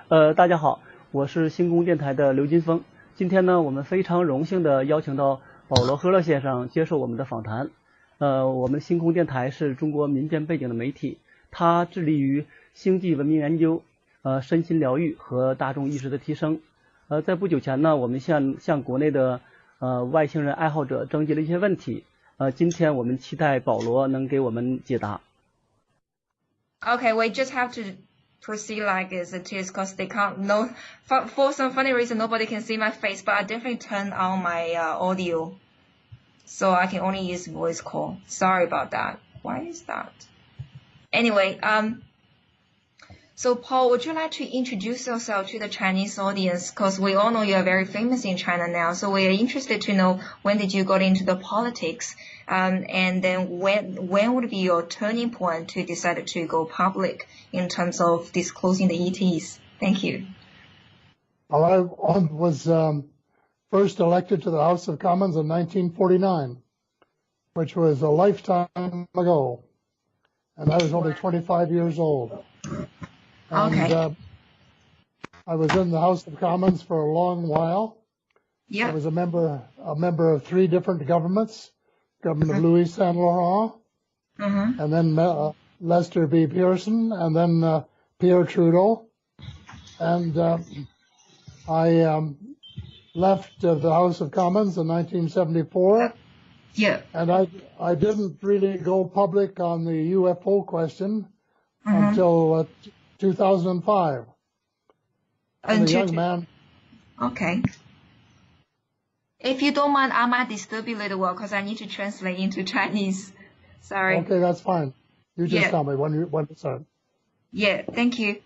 大家好，我是星空电台的刘金锋。今天呢，我们非常荣幸的邀请到保罗·赫勒先生接受我们的访谈。我们星空电台是中国民间背景的媒体，它致力于星际文明研究、身心疗愈和大众意识的提升。在不久前呢，我们向国内的外星人爱好者征集了一些问题。今天我们期待保罗能给我们解答。Okay, we just have to proceed like as it is because they can't no for some funny reason nobody can see my face, but I definitely turn on my audio, so I can only use voice call. Sorry about that. Why is that? Anyway, so Paul, would you like to introduce yourself to the Chinese audience? Because we all know you are very famous in China now, so we are interested to know when did you get into the politics, and then when would be your turning point to decide to go public in terms of disclosing the ETs? Thank you. Well, I was first elected to the House of Commons in 1949, which was a lifetime ago, and I was only 25 years old. Okay. And I was in the House of Commons for a long while. Yeah. I was a member of 3 different governments, government of Louis Saint Laurent, and then Lester B. Pearson, and then Pierre Trudeau. And I left the House of Commons in 1974. Yeah. And I didn't really go public on the UFO question until 2005. And a young man. Okay. If you don't mind, I might disturb you a little while because I need to translate into Chinese. Sorry. Okay, that's fine. You just tell me when to start. Yeah, thank you.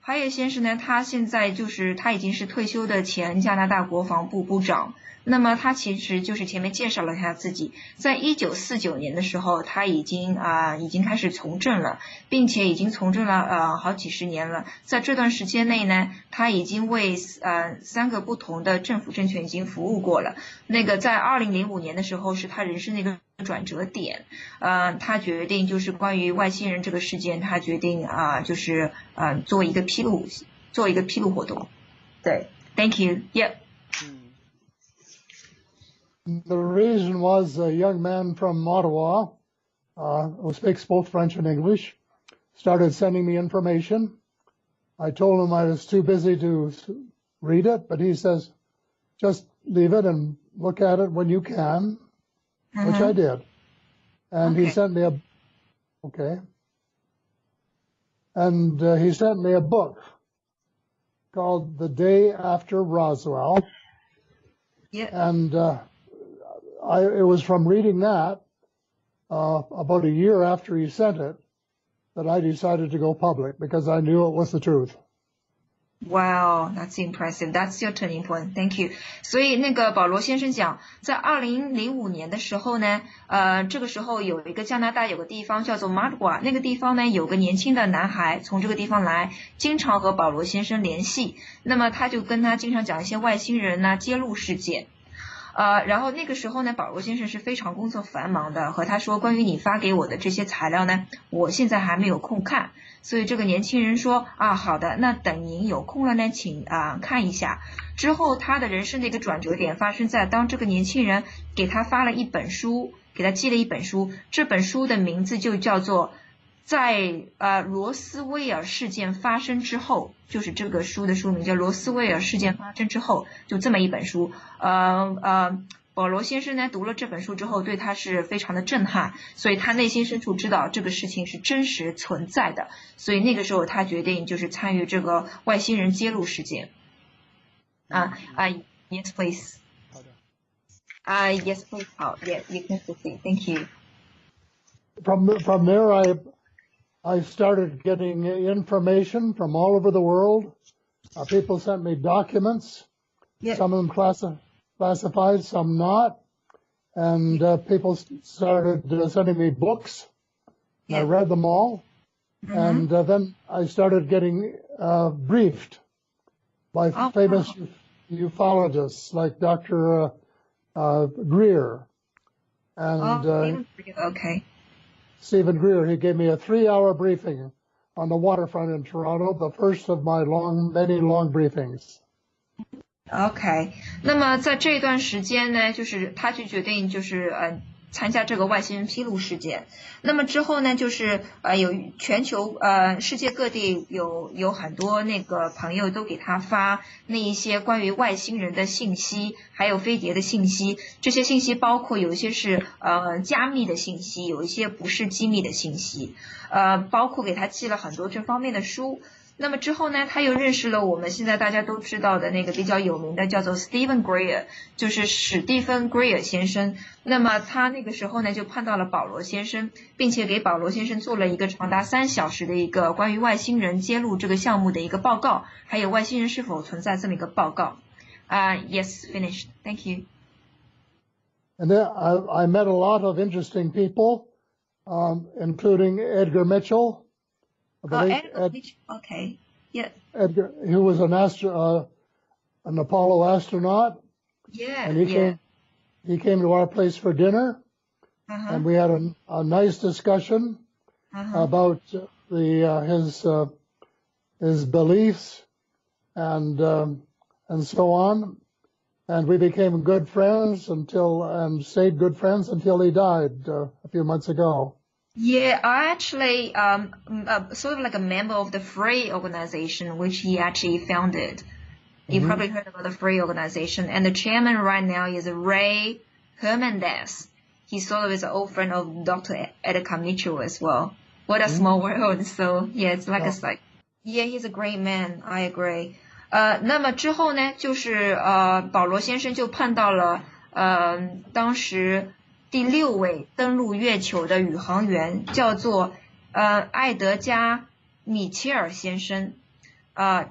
哈耶先生呢，他现在他已经是退休的前加拿大国防部部长。那么他其实就是前面介绍了他自己，在1949年的时候，他已经开始从政了，并且已经从政了好几十年了。在这段时间内呢，他已经为3个不同的政府政权已经服务过了。那个在2005年的时候是他人生的一个转折点，他决定就是关于外星人这个事件，他决定做一个披露活动。对 ，Thank you. Yep. The reason was a young man from Ottawa, who speaks both French and English, started sending me information. I told him I was too busy to read it, but he says, just leave it and look at it when you can, which I did. And he sent me he sent me a book called The Day After Roswell. Yeah. And it was from reading that about a year after he sent it that I decided to go public because I knew it was the truth. Wow, that's impressive. That's your turning point. Thank you. 所以那个保罗先生讲，在2005年的时候呢，这个时候有一个加拿大有个地方叫做 Ottawa， 那个地方呢有个年轻的男孩从这个地方来，经常和保罗先生联系。那么他就跟他经常讲一些外星人啊揭露事件。然后那个时候呢，保罗先生是非常工作繁忙的，和他说关于你发给我的这些材料呢，我现在还没有空看。所以这个年轻人说好的，那等您有空了呢，请看一下。之后他的人生的一个转折点发生在当这个年轻人给他发了一本书，给他寄了一本书，这本书的名字就叫做在罗斯威尔事件发生之后，就是这个书的书名叫罗斯威尔事件发生之后，就这么一本书。保罗先生呢读了这本书之后，对他是非常的震撼，所以他内心深处知道这个事情是真实存在的，所以那个时候他决定就是参与这个外星人揭露事件。Yes, please. Yes, please. 好 ，Yeah, you can proceed. Thank you. From there, I started getting information from all over the world. People sent me documents. Yeah. Some of them classified, some not. And people started sending me books. Yeah. I read them all. And then I started getting briefed by famous ufologists like Dr. Greer. And okay. Stephen Greer, he gave me a 3-hour briefing on the waterfront in Toronto, the first of my many long briefings. OK， 那么在这段时间呢，就是他就决定参加这个外星人披露事件。那么之后呢，就是有全球世界各地有很多那个朋友都给他发那一些关于外星人的信息，还有飞碟的信息。这些信息包括有一些是加密的信息，有一些不是机密的信息。包括给他寄了很多这方面的书。那么之后呢，他又认识了我们现在大家都知道的那个比较有名的叫做 Stephen Greer， 就是史蒂芬·格瑞尔先生。那么他那个时候呢就碰到了保罗先生，并且给保罗先生做了一个长达3小时的一个关于外星人揭露这个项目的一个报告，还有外星人是否存在这么一个报告。Yes, finished. Thank you. And then I met a lot of interesting people, including Edgar Mitchell. Edgar Mitchell, okay. Yeah. Edgar, who was an Apollo astronaut. Yeah. And he came to our place for dinner, and we had a nice discussion about his beliefs and so on. And we became good friends and stayed good friends until he died a few months ago. Yeah, I actually sort of like a member of the Free organization, which he actually founded. You probably heard about the Free organization, and the chairman right now is Ray Hernandez. He sort of is an old friend of Dr. Edgar Mitchell as well. What a small world! So yeah, it's like yeah, he's a great man. I agree. 那么之后呢，就是保罗先生就碰到了当时第6位登陆月球的宇航员，叫做艾德加米切尔先生。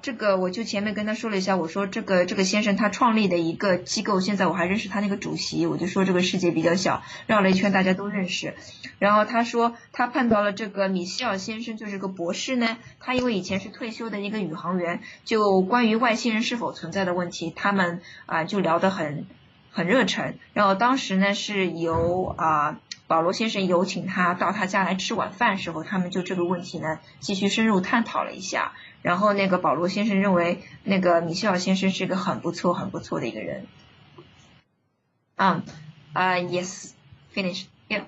这个我就前面跟他说了一下，我说这个先生他创立的一个机构，现在我还认识他那个主席，我就说这个世界比较小，绕了一圈大家都认识。然后他说他碰到了这个米歇尔先生，就是个博士呢，他因为以前是退休的一个宇航员，就关于外星人是否存在的问题，他们就聊得很热忱。然后当时呢是由保罗先生有请他到他家来吃晚饭的时候，他们就这个问题呢继续深入探讨了一下。然后那个保罗先生认为那个米歇尔先生是个很不错的一个人。Yes, finished. Yeah.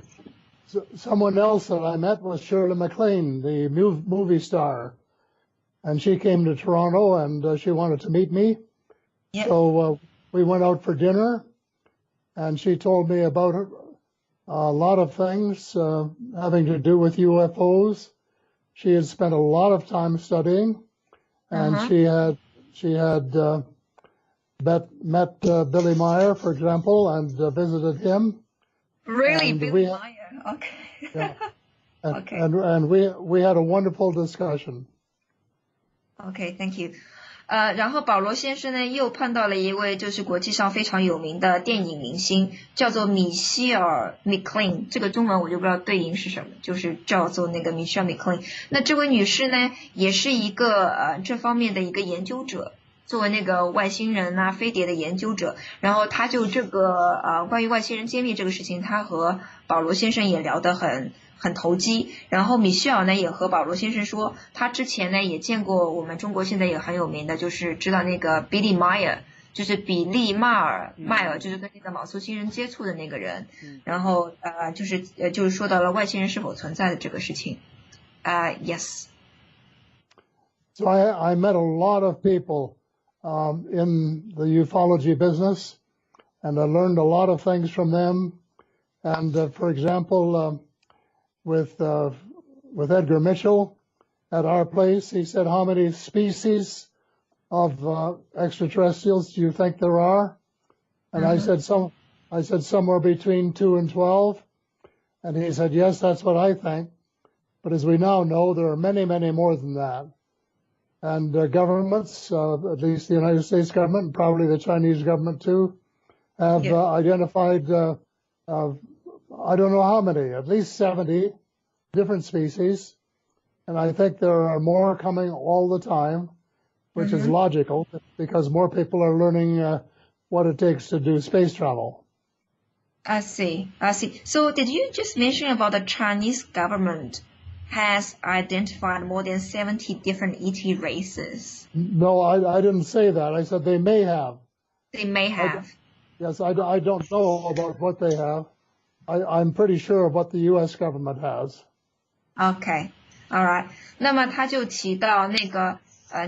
So someone else that I met was Shirley MacLaine, the movie star, and she came to Toronto and she wanted to meet me. Yeah. So we went out for dinner, and she told me about a lot of things having to do with UFOs. She had spent a lot of time studying, and she had met Billy Meyer, for example, and visited him. Really, Billy Meyer? Okay. Yeah. Okay. And we had a wonderful discussion. Okay, thank you. 然后保罗先生呢又碰到了一位就是国际上非常有名的电影明星，叫做米歇尔·米克林，这个中文我就不知道对应是什么，就是叫做那个米歇尔·米克林。那这位女士呢也是一个这方面的一个研究者，作为那个外星人飞碟的研究者，然后他就这个关于外星人揭秘这个事情，他和保罗先生也聊得很投机。然后米歇尔呢也和保罗先生说，他之前呢也见过我们中国现在也很有名的，就是知道那个 Billy Meyer， 就是比利迈尔，就是跟那个毛素星人接触的那个人。然后就是说到了外星人是否存在的这个事情。Yes. So I met a lot of people in the ufology business, and I learned a lot of things from them. And for example, with Edgar Mitchell at our place, he said, "How many species of extraterrestrials do you think there are?" And I said somewhere between 2 and 12. And he said, "Yes, that's what I think. But as we now know, there are many, many more than that." And governments, at least the United States government, and probably the Chinese government too, have identified, I don't know how many, at least 70 different species. And I think there are more coming all the time, which is logical because more people are learning what it takes to do space travel. I see. So did you just mention about the Chinese government has identified more than 70 different ET races. No, I didn't say that. I said they may have. They may have. Yes, I don't know about what they have. I'm pretty sure of what the U.S. government has. Okay, all right. 那么他就提到那个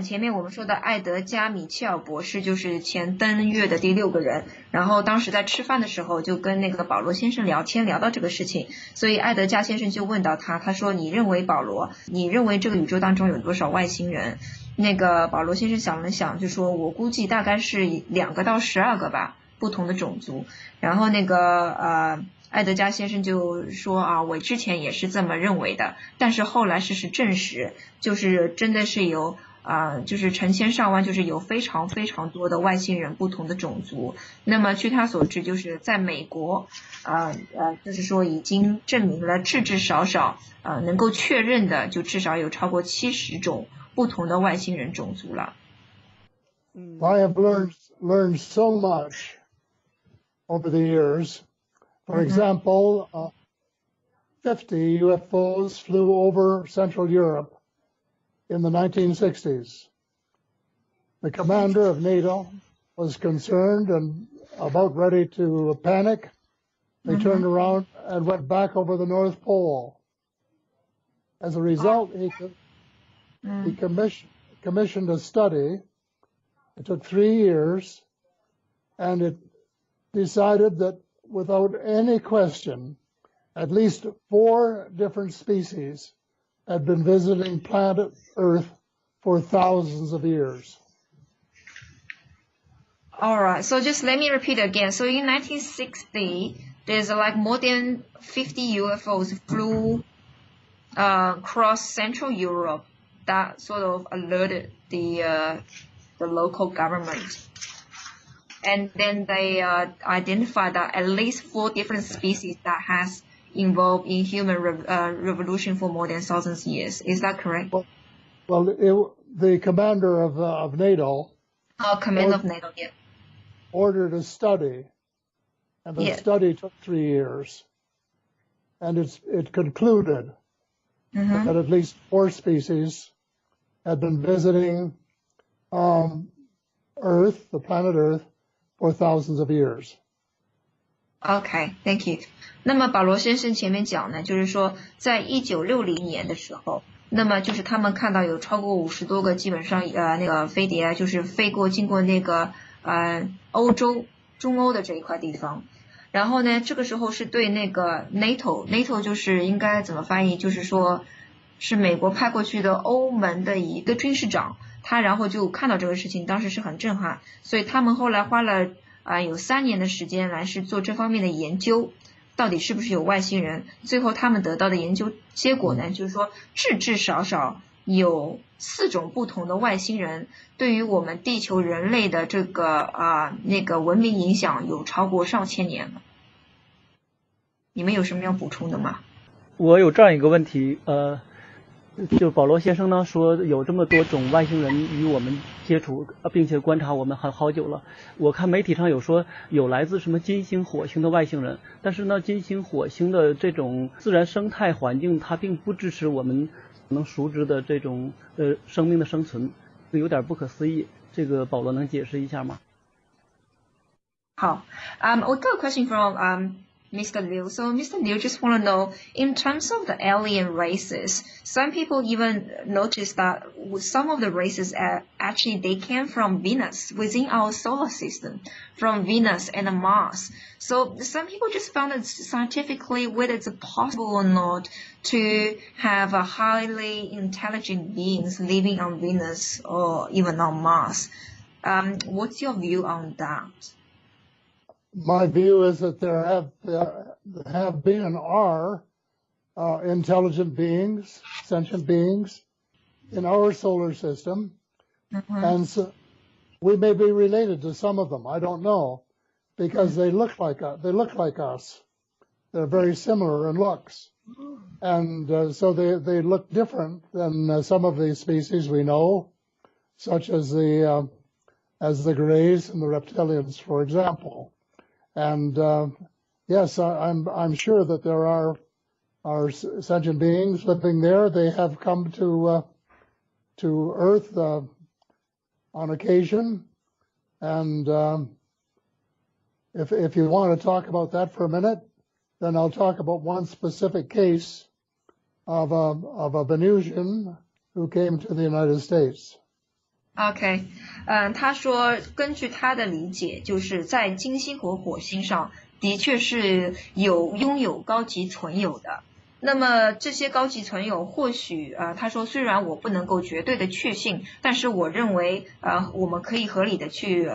前面我们说的艾德加·米切尔博士就是前登月的第6个人，然后当时在吃饭的时候就跟那个保罗先生聊天，聊到这个事情，所以艾德加先生就问到他说你认为保罗，你认为这个宇宙当中有多少外星人？那个保罗先生想了想就说我估计大概是2个到12个吧，不同的种族。然后那个艾德加先生就说我之前也是这么认为的，但是后来事实证实，就是真的是有就是成千上万，就是有非常非常多的外星人，不同的种族。那么据他所知，就是在美国，就是说已经证明了至少能够确认的，就至少有超过70种不同的外星人种族了。I have learned so much over the years. For example, 50 UFOs flew over Central Europe in the 1960s. The commander of NATO was concerned and about ready to panic. They turned around and went back over the North Pole. As a result, he commissioned a study. It took 3 years, and it decided that without any question, at least 4 different species had been visiting planet Earth for thousands of years. All right, so just let me repeat again. So in 1960, there's like more than 50 UFOs flew across Central Europe that sort of alerted the local government. And then they identified that at least 4 different species that has involved in human revolution for more than thousands of years. Is that correct? Well, the commander of NATO. Commander of NATO, yeah. Ordered a study, and the study took 3 years, and it concluded that at least 4 species had been visiting Earth, the planet Earth, for thousands of years. Okay, thank you. 那么保罗先生前面讲呢，就是说在1960年的时候，那么就是他们看到有超过50多个基本上那个飞碟就是经过那个欧洲中欧的这一块地方。然后呢，这个时候是对那个 NATO 就是应该怎么翻译，就是说是美国派过去的欧盟的一个军事长，他然后就看到这个事情，当时是很震撼，所以他们后来花了有3年的时间来是做这方面的研究，到底是不是有外星人。最后他们得到的研究结果呢，就是说至少有4种不同的外星人，对于我们地球人类的这个那个文明影响有超过上千年了。你们有什么要补充的吗？我有这样一个问题，就保罗先生呢说有这么多种外星人与我们接触，并且观察我们好久了。我看媒体上有说有来自什么金星、火星的外星人，但是呢，金星、火星的这种自然生态环境，它并不支持我们能熟知的这种生命的生存，有点不可思议。这个保罗能解释一下吗？好，we got a question from Mr. Liu. So Mr. Liu just want to know, in terms of the alien races, some people even notice that some of the races actually they came from Venus, within our solar system, from Venus and Mars. So some people just found it scientifically whether it's possible or not to have a highly intelligent beings living on Venus or even on Mars. What's your view on that? My view is that there have been and are intelligent beings, sentient beings, in our solar system, and so we may be related to some of them. I don't know, because they look like us. They're very similar in looks, and so they look different than some of the species we know, such as the Greys and the reptilians, for example. And yes, I'm sure that there are are sentient beings living there. They have come to Earth on occasion, and if you want to talk about that for a minute, then I'll talk about one specific case of a Venusian who came to the United States. OK， 他说根据他的理解，就是在金星和火星上的确是拥有高级存有的。那么这些高级存有或许他说虽然我不能够绝对的确信，但是我认为我们可以合理的去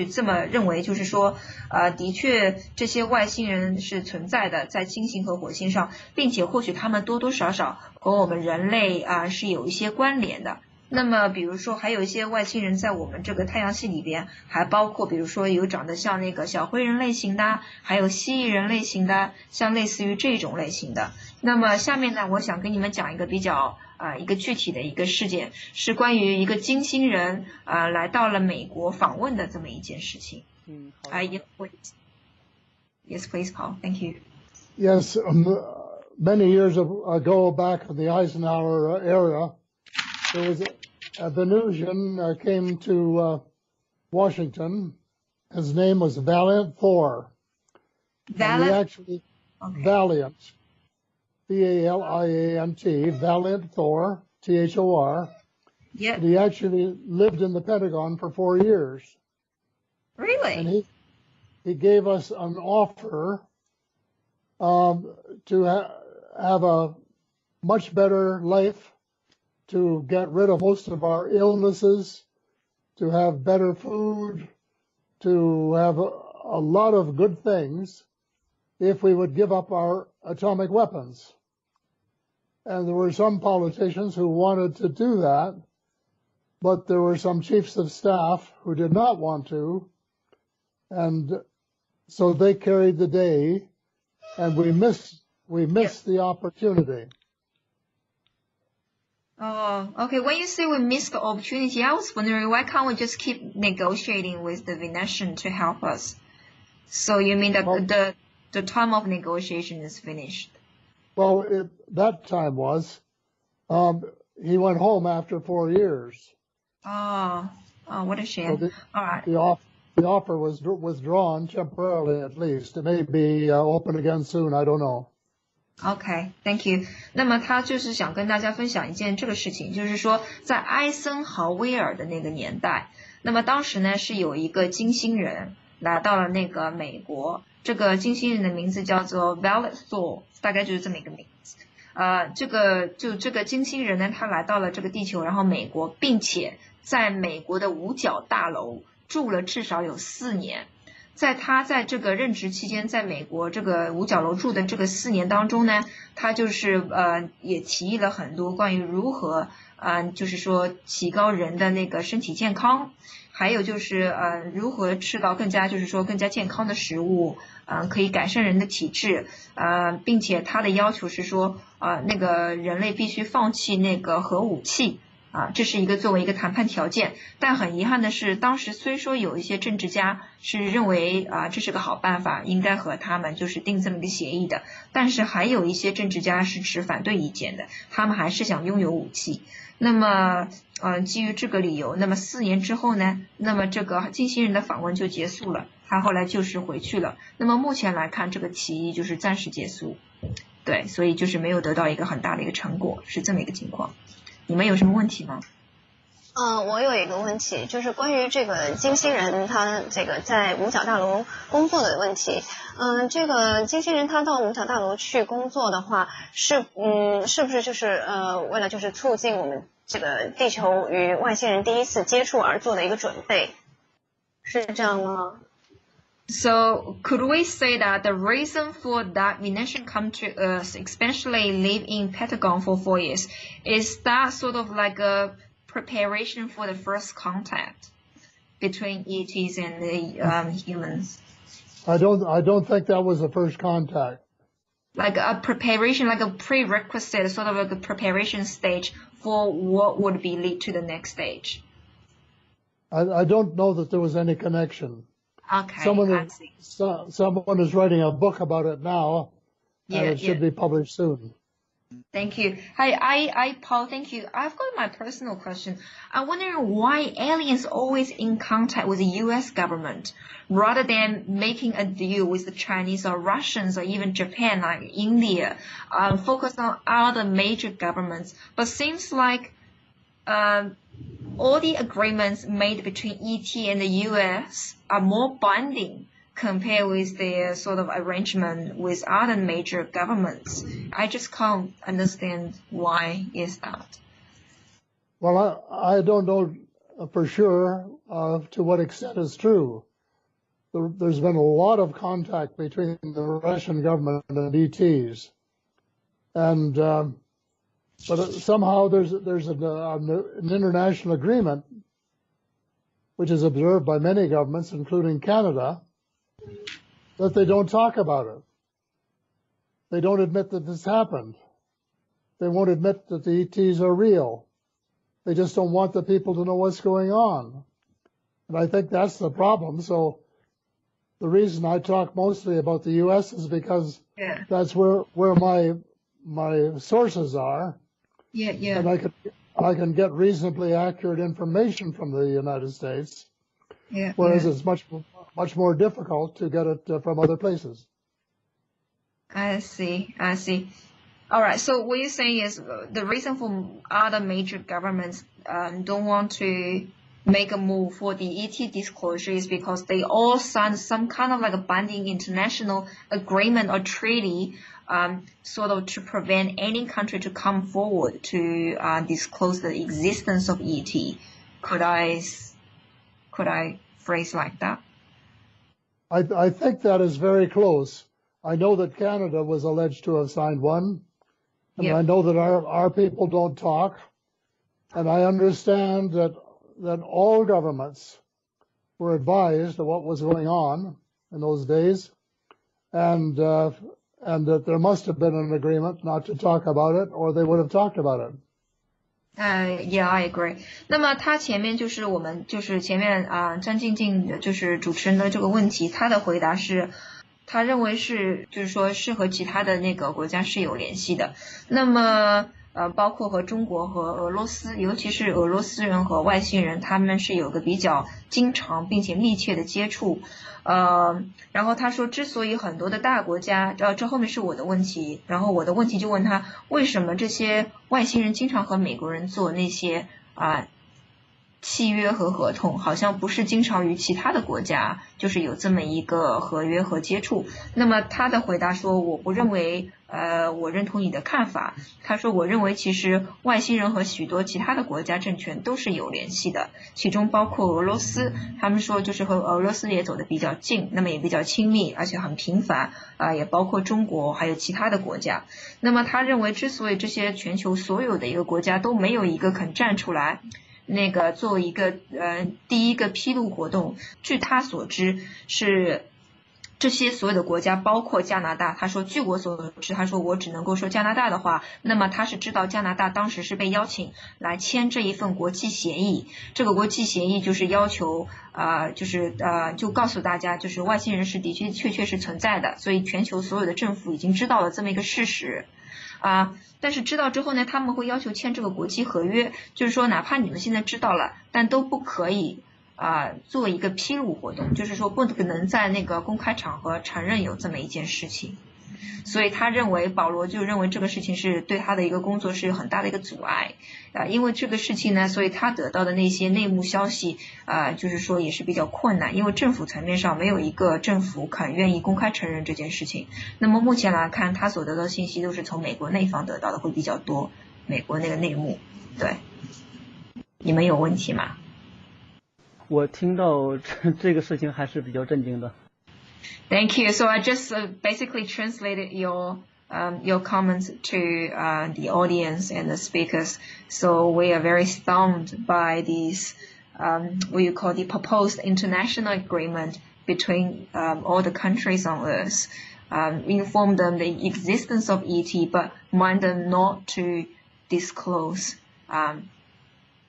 这么认为，就是说的确这些外星人是存在的，在金星和火星上，并且或许他们多多少少和我们人类是有一些关联的。那么比如说还有一些外星人在我们这个太阳系里边，还包括比如说有长得像那个小灰人类型的，还有蜥蜴人类型的，像类似于这种类型的。那么下面呢，我想跟你们讲一个比较一个具体的一个事件，是关于一个金星人来到了美国访问的这么一件事情。Yes, please, Paul. Thank you. Yes, many years ago, back in the Eisenhower era, there was a Venusian came to Washington. His name was Valiant Thor. Valiant? Okay. Valiant. V-A-L-I-A-N-T. Valiant Thor. T-H-O-R. Yeah. And he actually lived in the Pentagon for 4 years. Really? And he gave us an offer to have a much better life, to get rid of most of our illnesses, to have better food, to have a lot of good things if we would give up our atomic weapons. And there were some politicians who wanted to do that, but there were some chiefs of staff who did not want to, and so they carried the day, and we missed the opportunity. Oh, okay. When you say we missed the opportunity, I was wondering why can't we just keep negotiating with the Venusian to help us? So you mean that the time of negotiation is finished? Well, that time was. He went home after 4 years. Oh, what a shame. So all right. The offer was withdrawn temporarily, at least. It may be open again soon. I don't know. OK, thank you. 那么他就是想跟大家分享一件这个事情，就是说在艾森豪威尔的那个年代，那么当时呢是有一个金星人来到了那个美国，这个金星人的名字叫做 Valiant Thor， 大概就是这么一个名字。这个金星人呢，他来到了这个地球，然后美国，并且在美国的五角大楼住了至少有4年。在他在这个任职期间，在美国这个五角楼住的这个4年当中呢，他就是也提议了很多关于如何就是说提高人的那个身体健康，还有就是如何吃到更加健康的食物，可以改善人的体质，并且他的要求是说那个人类必须放弃那个核武器。这是作为一个谈判条件，但很遗憾的是，当时虽说有一些政治家是认为这是个好办法，应该和他们就是定这么一个协议的，但是还有一些政治家是持反对意见的，他们还是想拥有武器。那么基于这个理由，那么4年之后呢，那么这个金星人的访问就结束了，他后来就是回去了。那么目前来看，这个提议就是暂时结束，对，所以就是没有得到一个很大的一个成果，是这么一个情况。你们有什么问题吗？我有一个问题，就是关于这个金星人他这个在五角大楼工作的问题。这个金星人他到五角大楼去工作的话，是不是就是为了就是促进我们这个地球与外星人第一次接触而做的一个准备，是这样吗？So could we say that the reason for that Venusian come to us, especially live in Pentagon for 4 years, is that sort of like a preparation for the first contact between ETs and the humans? I don't think that was the first contact. Like a preparation, like a prerequisite, sort of like a preparation stage for what would be lead to the next stage. I don't know that there was any connection. Okay, someone is writing a book about it now, and it should be published soon. Thank you. Hi, Paul, thank you. I've got my personal question. I'm wondering why aliens always in contact with the U.S. government rather than making a deal with the Chinese or Russians or even Japan, like India, focus on other major governments. But seems like all the agreements made between ET and the U.S. are more binding compared with the sort of arrangement with other major governments. I just can't understand why is that. Well, I don't know for sure to what extent it's true. There's been a lot of contact between the Russian government and ETs, and but somehow there's an international agreement which is observed by many governments, including Canada, that they don't talk about it. They don't admit that this happened. They won't admit that the ETs are real. They just don't want the people to know what's going on. And I think that's the problem. So the reason I talk mostly about the U.S. is because that's where my sources are. Yeah. And I can get reasonably accurate information from the United States. Whereas it's much more difficult to get it from other places. I see. All right. So what you're saying is the reason for other major governments don't want to make a move for the ET disclosure is because they all signed some kind of like a binding international agreement or treaty, sort of to prevent any country to come forward to disclose the existence of ET. Could I phrase like that? I think that is very close. I know that Canada was alleged to have signed one, and I know that our people don't talk, and I understand that all governments were advised of what was going on in those days, and that there must have been an agreement not to talk about it, or they would have talked about it. Yeah, I agree. 那么他前面就是我们就是前面张静静就是主持人的这个问题，他的回答是，他认为是就是说是和其他的那个国家是有联系的。那么包括和中国和俄罗斯，尤其是俄罗斯人和外星人，他们是有个比较经常并且密切的接触。然后他说，之所以很多的大国家，这后面是我的问题，然后我的问题就问他，为什么这些外星人经常和美国人做那些契约和合同，好像不是经常与其他的国家就是有这么一个合约和接触。那么他的回答说，我不认为我认同你的看法。他说，我认为其实外星人和许多其他的国家政权都是有联系的，其中包括俄罗斯。他们说就是和俄罗斯也走得比较近，那么也比较亲密，而且很频繁也包括中国还有其他的国家。那么他认为，之所以这些全球所有的一个国家都没有一个肯站出来那个作为一个第一个披露活动，据他所知是这些所有的国家包括加拿大。他说据我所知，他说我只能够说加拿大的话，那么他是知道加拿大当时是被邀请来签这一份国际协议。这个国际协议就是要求就告诉大家，就是外星人是的确是存在的，所以全球所有的政府已经知道了这么一个事实但是知道之后呢，他们会要求签这个国际合约，就是说哪怕你们现在知道了，但都不可以做一个披露活动，就是说不可能在那个公开场合承认有这么一件事情。所以他认为，保罗就认为这个事情是对他的一个工作是很大的一个阻碍因为这个事情呢，所以他得到的那些内幕消息就是说也是比较困难，因为政府层面上没有一个政府肯愿意公开承认这件事情。那么目前来看，他所得到的信息都是从美国那方得到的会比较多，美国那个内幕。对，你们有问题吗？我听到这个事情还是比较震惊的。Thank you. So I just basically translated your comments to the audience and the speakers. So we are very stunned by these what you call the proposed international agreement between all the countries on Earth. Inform them the existence of ET, but mind them not to disclose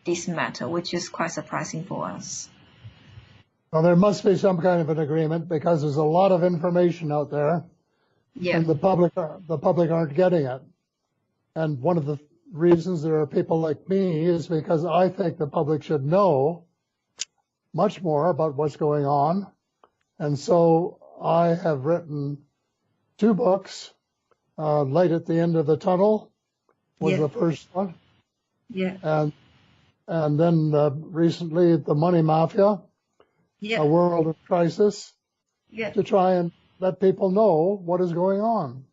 this matter, which is quite surprising for us. Well, there must be some kind of an agreement because there's a lot of information out there Yeah. And the public aren't getting it. And one of the reasons there are people like me is because I think the public should know much more about what's going on. And so I have written 2 books. Light at the End of the Tunnel was the first one. Yeah. And then recently The Money Mafia, A World of Crisis, to try and let people know what is going on.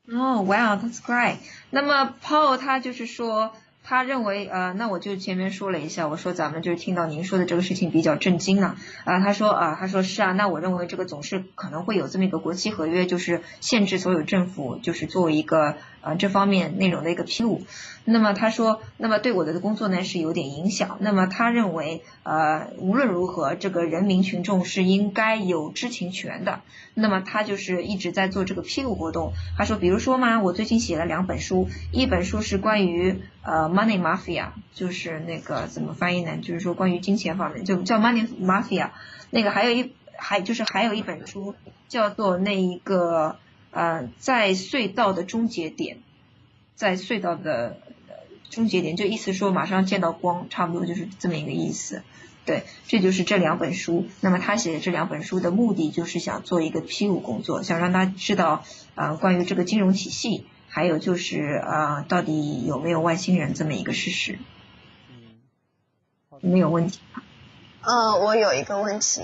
Oh, wow, that's great. 那么 Paul 他就是说，他认为那我就前面说了一下，我说咱们就是听到您说的这个事情比较震惊了他说是啊，那我认为这个总是可能会有这么一个国际合约，就是限制所有政府就是作为一个这方面内容的一个披露。那么他说，那么对我的工作呢是有点影响。那么他认为无论如何，这个人民群众是应该有知情权的。那么他就是一直在做这个披露活动。他说，比如说嘛，我最近写了2本书，一本书是关于Money Mafia， 就是那个怎么翻译呢？就是说关于金钱方面，就叫 Money Mafia。那个还有一本书叫做那一个在隧道的终结点，在隧道的终结点，就意思说马上见到光，差不多就是这么一个意思。对，这就是这2本书。那么他写的这2本书的目的就是想做一个披露工作，想让他知道关于这个金融体系，还有就是到底有没有外星人这么一个事实。没有问题吧？我有一个问题。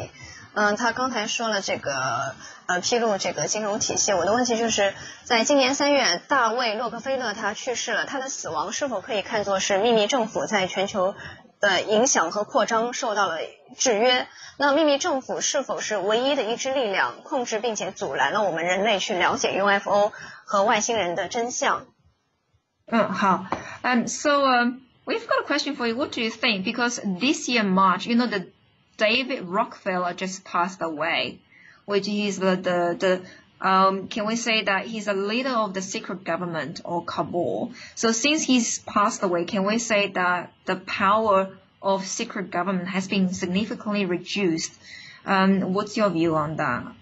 他刚才说了这个披露这个金融体系，我的问题就是在今年3月，大卫洛克菲勒他去世了，他的死亡是否可以看作是秘密政府在全球的影响和扩张受到了制约？那秘密政府是否是唯一的一支力量，控制并且阻拦了我们人类去了解 UFO 和外星人的真相？好。We've got a question for you. What do you think? Because this year March, the David Rockefeller just passed away, which is can we say that he's a leader of the secret government or cabal? So since he's passed away, can we say that the power of secret government has been significantly reduced? What's your view on that?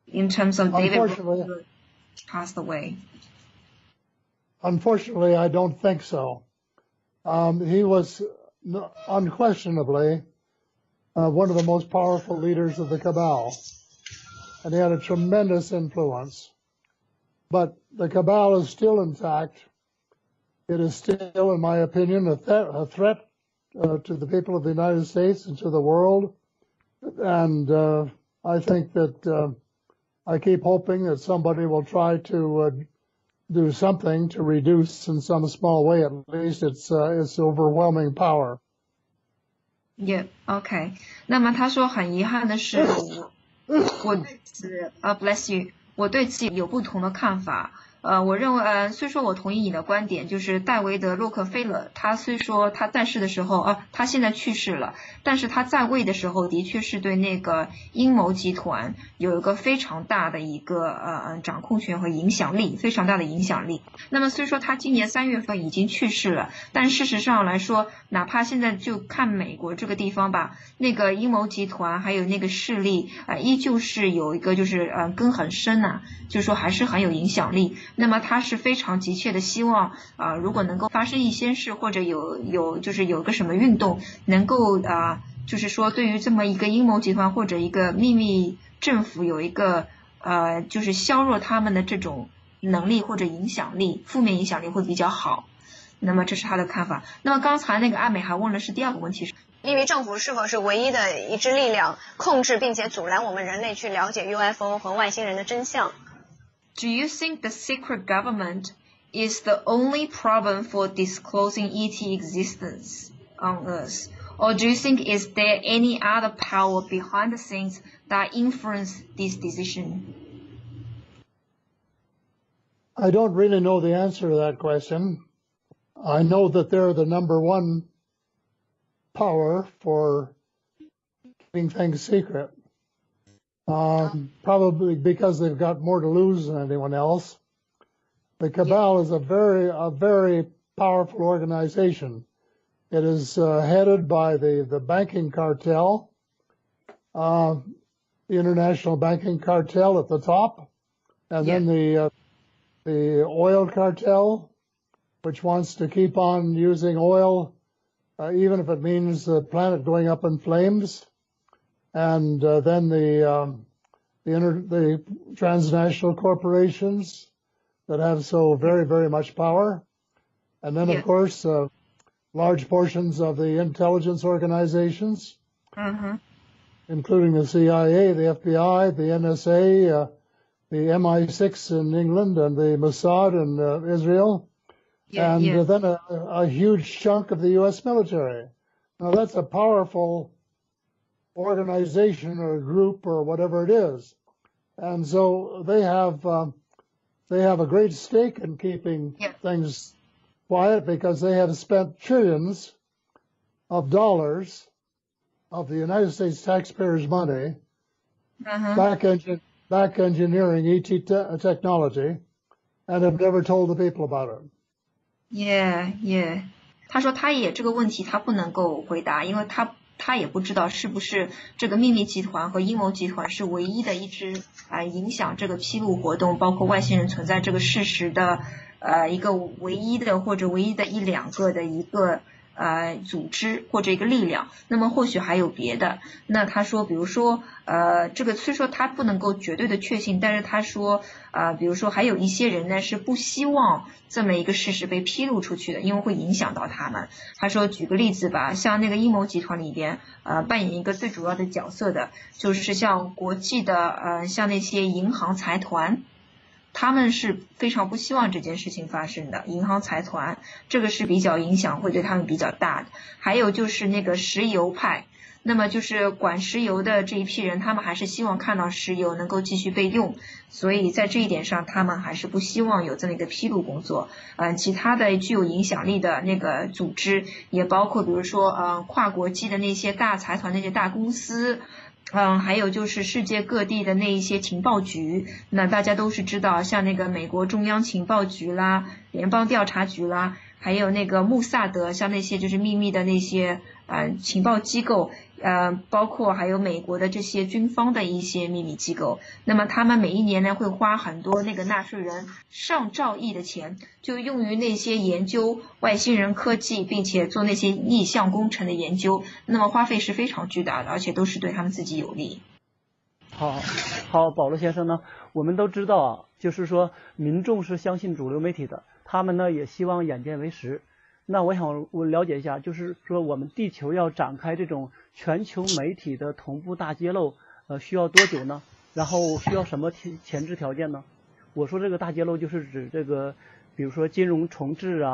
In terms of David Rockefeller passed away. Unfortunately, I don't think so. He was unquestionably one of the most powerful leaders of the cabal, and he had a tremendous influence. But the cabal is still intact. It is still, in my opinion, a threat to the people of the United States and to the world. And I think that I keep hoping that somebody will try to do something to reduce, in some small way at least, its overwhelming power. Yeah, okay. 那么他说很遗憾的是，我对此bless you， 我对此有不同的看法。我认为虽说我同意你的观点，就是戴维德洛克菲勒，他虽说他在世的时候他现在去世了，但是他在位的时候的确是对那个阴谋集团有一个非常大的一个掌控权和影响力，非常大的影响力。那么虽说他今年3月份已经去世了，但事实上来说，哪怕现在就看美国这个地方吧，那个阴谋集团还有那个势力依旧是有一个就是根很深就是说还是很有影响力。那么他是非常急切的希望如果能够发生一些事，或者就是有个什么运动能够就是说对于这么一个阴谋集团或者一个秘密政府有一个就是削弱他们的这种能力或者影响力，负面影响力会比较好。那么这是他的看法。那么刚才那个阿美还问的是第2个问题是，秘密政府是否是唯一的一支力量，控制并且阻拦我们人类去了解 UFO 和外星人的真相？Do you think the secret government is the only problem for disclosing ET existence on Earth? Or do you think is there any other power behind the scenes that influence this decision? I don't really know the answer to that question. I know that they're the number one power for keeping things secret. Probably because they've got more to lose than anyone else. The cabal is a very powerful organization. It is headed by the banking cartel, the international banking cartel at the top, And then the oil cartel, which wants to keep on using oil, even if it means the planet going up in flames. And then the transnational corporations that have so very, very much power. And then, of course, large portions of the intelligence organizations, including the CIA, the FBI, the NSA, the MI6 in England, and the Mossad in Israel, and then a huge chunk of the U.S. military. Now, that's a powerful organization or group or whatever it is. And so they have a great stake in keeping things quiet because they have spent trillions of dollars of the United States taxpayers' money back engineering ET technology and have never told the people about it. Yeah. 他说他也这个问题他不能够回答，因为他也不知道是不是这个秘密集团和阴谋集团是唯一的一支影响这个披露活动，包括外星人存在这个事实的一个唯一的或者唯一的一两个的一个组织或者一个力量，那么或许还有别的。那他说比如说这个虽说他不能够绝对的确信，但是他说比如说还有一些人呢是不希望这么一个事实被披露出去的，因为会影响到他们。他说举个例子吧，像那个阴谋集团里边扮演一个最主要的角色的就是像国际的像那些银行财团，他们是非常不希望这件事情发生的，银行财团这个是比较影响会对他们比较大的。还有就是那个石油派，那么就是管石油的这一批人，他们还是希望看到石油能够继续被用，所以在这一点上他们还是不希望有这么一个披露工作。其他的具有影响力的那个组织也包括比如说跨国际的那些大财团那些大公司，还有就是世界各地的那一些情报局，那大家都是知道像那个美国中央情报局啦，联邦调查局啦，还有那个穆萨德，像那些就是秘密的那些情报机构，包括还有美国的这些军方的一些秘密机构。那么他们每一年呢会花很多那个纳税人上兆亿的钱，就用于那些研究外星人科技，并且做那些逆向工程的研究，那么花费是非常巨大的，而且都是对他们自己有利。好，保罗先生呢，我们都知道就是说民众是相信主流媒体的，他们呢也希望眼见为实。那我了解一下，就是说我们地球要展开这种全球媒体的同步大揭露，需要多久呢？然后需要什么前置条件呢？我说这个大揭露就是指这个，比如说金融重置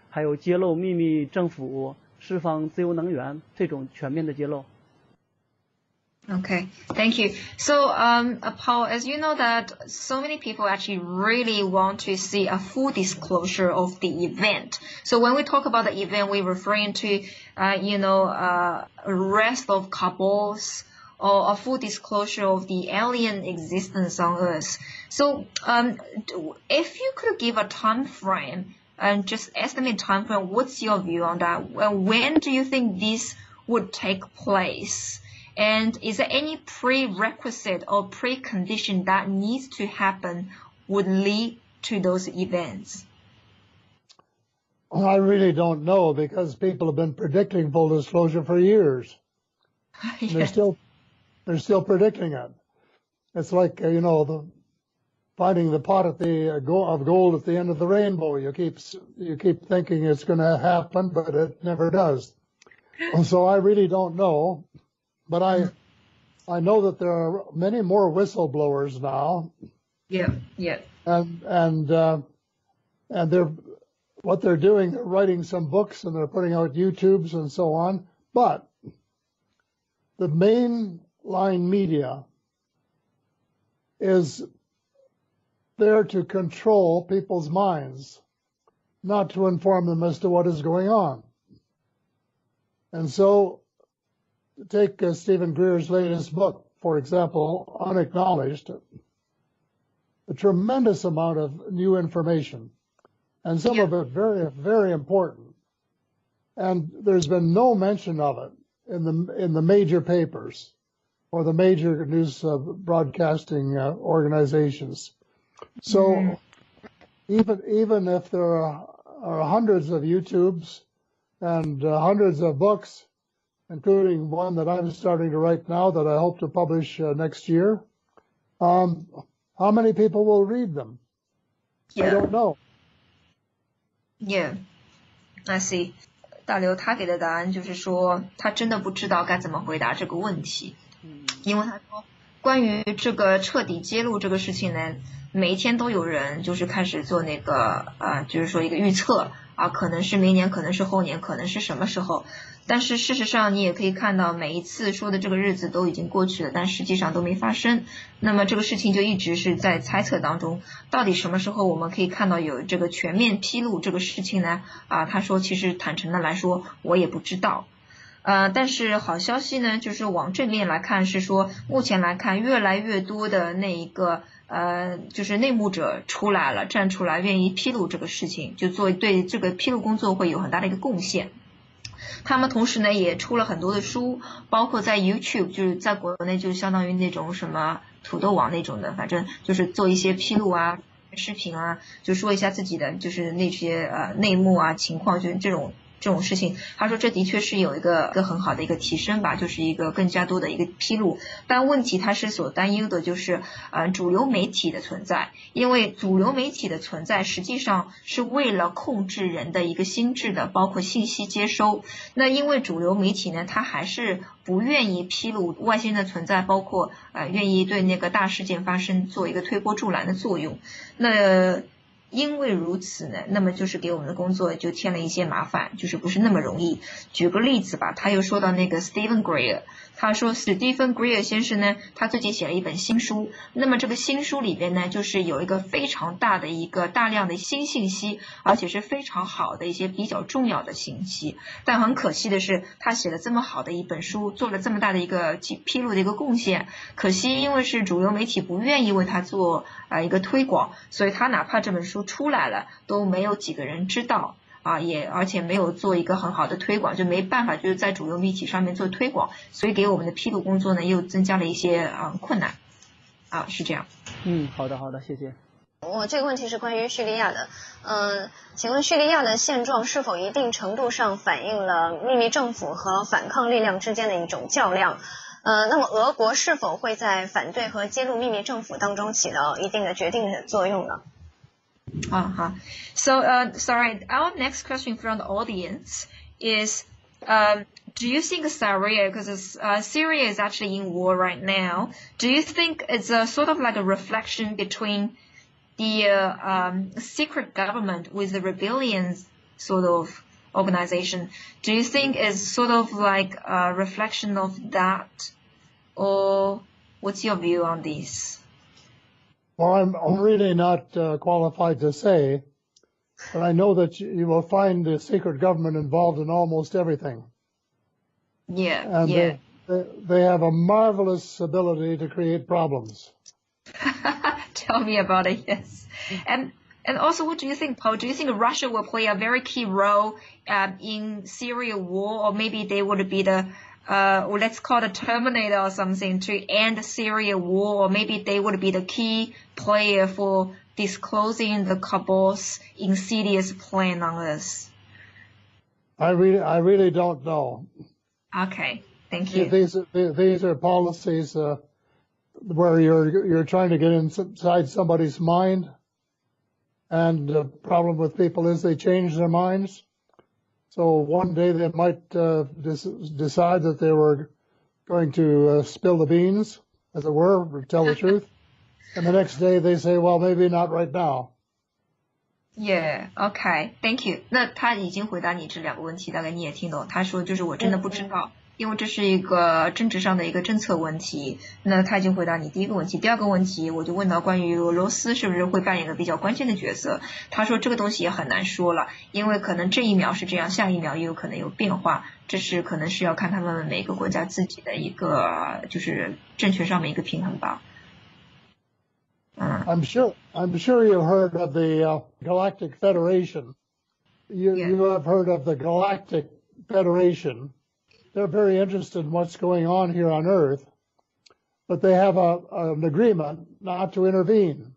还有揭露秘密政府、释放自由能源这种全面的揭露。Okay, thank you. So, Paul, as you know that so many people actually really want to see a full disclosure of the event. So when we talk about the event, we're referring to, arrest of couples or a full disclosure of the alien existence on Earth. So, if you could give a time frame and just estimate time frame, what's your view on that? When do you think this would take place? And is there any prerequisite or precondition that needs to happen would lead to those events? Well, I really don't know because people have been predicting full disclosure for years. Yes. They're still predicting it. It's like, finding the pot of gold at the end of the rainbow. You keep thinking it's going to happen, but it never does. So I really don't know. But I know that there are many more whistleblowers now. Yeah. And what they're doing, they're writing some books and they're putting out YouTubes and so on. But the mainline media is there to control people's minds, not to inform them as to what is going on. And so take Stephen Greer's latest book, for example, Unacknowledged, a tremendous amount of new information, and some of it very, very important. And there's been no mention of it in the major papers or the major news broadcasting organizations. So even if there are hundreds of YouTubes and hundreds of books, including one that I'm starting to write now that I hope to publish next year, how many people will read them? I don't know. Yeah, I see. 大刘他给的答案就是说，他真的不知道该怎么回答这个问题，因为他说，关于这个彻底揭露这个事情呢，每一天都有人就是开始做那个就是说一个预测啊，可能是明年，可能是后年，可能是什么时候。但是事实上你也可以看到，每一次说的这个日子都已经过去了，但实际上都没发生。那么这个事情就一直是在猜测当中，到底什么时候我们可以看到有这个全面披露这个事情呢？他说其实坦诚的来说，我也不知道。但是好消息呢，就是往正面来看是说，目前来看越来越多的那一个就是内幕者出来了，站出来愿意披露这个事情，就对这个披露工作会有很大的一个贡献。他们同时呢也出了很多的书，包括在 YouTube， 就是在国内就相当于那种什么土豆网那种的，反正就是做一些披露啊、视频啊，就说一下自己的就是那些内幕啊情况，就是这种事情，他说这的确是有一个很好的一个提升吧，就是一个更加多的一个披露。但问题他是所担忧的就是主流媒体的存在，因为主流媒体的存在实际上是为了控制人的一个心智的，包括信息接收。那因为主流媒体呢，他还是不愿意披露外星人的存在，包括愿意对那个大事件发生做一个推波助澜的作用。那因为如此呢，那么就是给我们的工作就添了一些麻烦，就是不是那么容易。举个例子吧，他又说到那个 Stephen Greer， 他说 Stephen Greer 先生呢，他最近写了一本新书，那么这个新书里边呢，就是有一个非常大的一个大量的新信息，而且是非常好的一些比较重要的信息。但很可惜的是，他写了这么好的一本书，做了这么大的一个披露的一个贡献，可惜因为是主流媒体不愿意为他做一个推广，所以他哪怕这本书出来了都没有几个人知道而且没有做一个很好的推广，就没办法就是在主流媒体上面做推广，所以给我们的披露工作呢又增加了一些困难是这样。好的，谢谢。我这个问题是关于叙利亚的，请问叙利亚的现状是否一定程度上反映了秘密政府和反抗力量之间的一种较量？那么俄国是否会在反对和揭露秘密政府当中起到一定的决定的作用呢？So, sorry, our next question from the audience is, do you think Syria, because Syria is actually in war right now, do you think it's a sort of like a reflection between the secret government with the rebellion sort of organization? Do you think it's sort of like a reflection of that, or what's your view on this? Well, I'm really not qualified to say, but I know that you will find the secret government involved in almost everything. Yeah, and they have a marvelous ability to create problems. Tell me about it, yes. And also, what do you think, Paul? Do you think Russia will play a very key role in Syria war, or maybe they would be the let's call it a terminator or something to end the Syria war, or maybe they would be the key player for disclosing the Kabul's insidious plan on us? I really don't know. Okay, thank you. These are policies where you're trying to get inside somebody's mind, and the problem with people is they change their minds. So one day they might decide that they were going to spill the beans, as it were, or tell the truth. And the next day they say, well, maybe not right now. Yeah, okay, thank you. 那他已经回答你这两个问题，大概你也听懂。他说就是我真的不知道，因为这是一个政治上的一个政策问题。那他已经回答你第一个问题。第二个问题我就问到关于俄罗斯是不是会扮演一个比较关键的角色。他说这个东西也很难说了，因为可能这一秒是这样，下一秒也有可能有变化，这是可能是要看他们每个国家自己的一个就是政权上面一个平衡吧。I'm sure you've heard of the Galactic Federation. You have heard of the Galactic Federation. They're very interested in what's going on here on Earth, but they have an agreement not to intervene.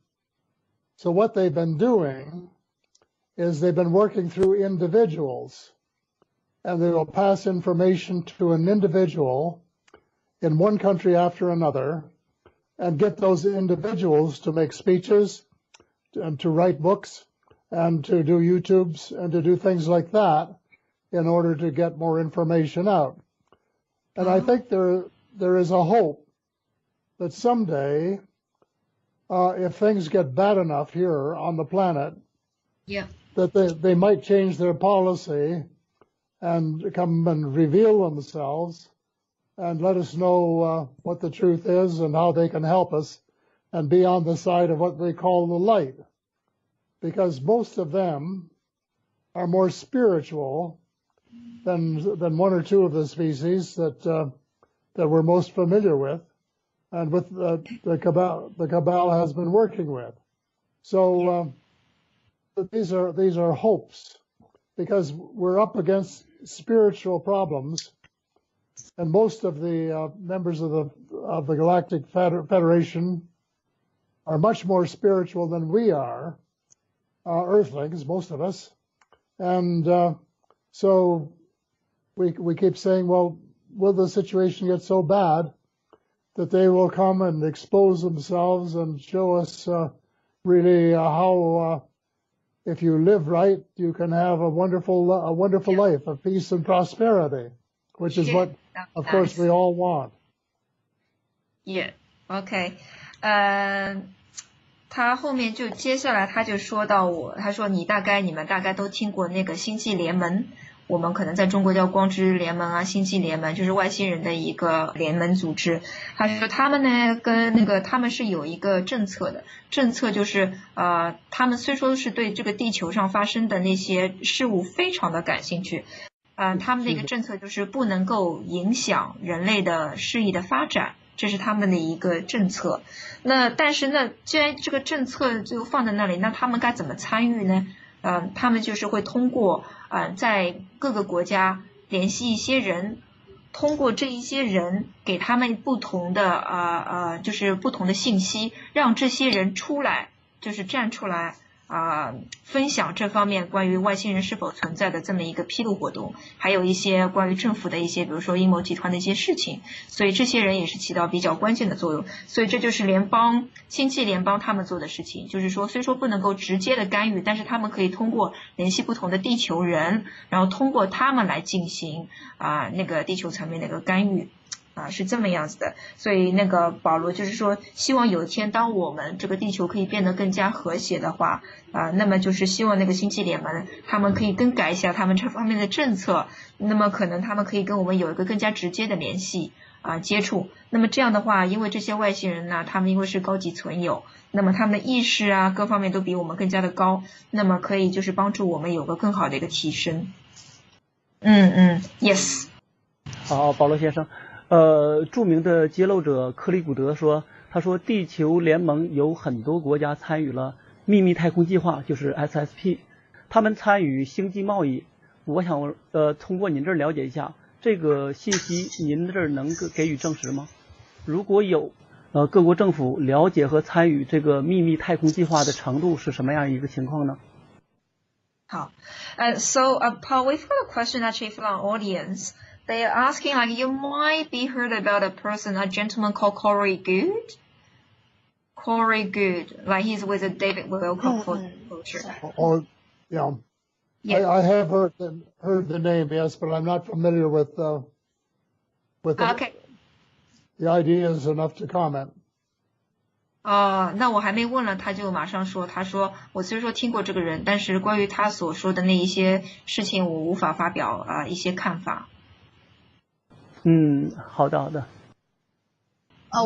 So what they've been doing is they've been working through individuals, and they will pass information to an individual in one country after another and get those individuals to make speeches and to write books and to do YouTubes and to do things like that in order to get more information out. And I think there is a hope that someday, if things get bad enough here on the planet, that they might change their policy and come and reveal themselves and let us know what the truth is and how they can help us and be on the side of what they call the light. Because most of them are more spiritual than one or two of the species that we're most familiar with, and with the cabal has been working with. So these are hopes, because we're up against spiritual problems, and most of the members of the Galactic Federation are much more spiritual than we are, Earthlings, most of us, and so we keep saying, well, will the situation get so bad that they will come and expose themselves and show us really how if you live right, you can have a wonderful life of peace and prosperity, which is what, of course, we all want. Yeah. Okay. 他后面就接下来他就说到他说你们大概都听过那个星际联盟，我们可能在中国叫光之联盟啊，星际联盟就是外星人的一个联盟组织。他说他们呢跟他们是有一个政策的，政策就是他们虽说是对这个地球上发生的那些事物非常的感兴趣，他们的一个政策就是不能够影响人类的事业的发展。这是他们的一个政策。但是既然这个政策就放在那里，那他们该怎么参与呢？他们就是会通过在各个国家联系一些人，通过这一些人给他们不同的就是不同的信息，让这些人出来，就是站出来分享这方面关于外星人是否存在的这么一个披露活动，还有一些关于政府的一些比如说阴谋集团的一些事情，所以这些人也是起到比较关键的作用。所以这就是星际联邦他们做的事情，就是说虽说不能够直接的干预，但是他们可以通过联系不同的地球人，然后通过他们来进行那个地球层面的一个干预。是这么样子的。所以保罗就是说希望有一天当我们这个地球可以变得更加和谐的话那么就是希望那个星际联盟他们可以更改一下他们这方面的政策，那么可能他们可以跟我们有一个更加直接的联系接触。那么这样的话，因为这些外星人呢，他们因为是高级存有，那么他们的意识各方面都比我们更加的高，那么可以就是帮助我们有个更好的一个提升。Yes。 好，保罗先生。著名的揭露者克里古德说，他说地球联盟有很多国家参与了秘密太空计划，就是 SSP， 他们参与星际贸易。我想通过您这儿了解一下这个信息，您这儿能给予证实吗？如果有，各国政府了解和参与这个秘密太空计划的程度是什么样一个情况呢？好，So Paul, we've got a question actually from our audience. They are asking, like, you might be heard about a gentleman called Corey Good. Corey Good, like he's with the David Wilcock culture. Yeah. Yeah. I have heard the name, yes, but I'm not familiar with Okay. the ideas enough to comment. 那我还没问了，他就马上说，他说我虽说听过这个人，但是关于他所说的那一些事情，我无法发表一些看法。好的。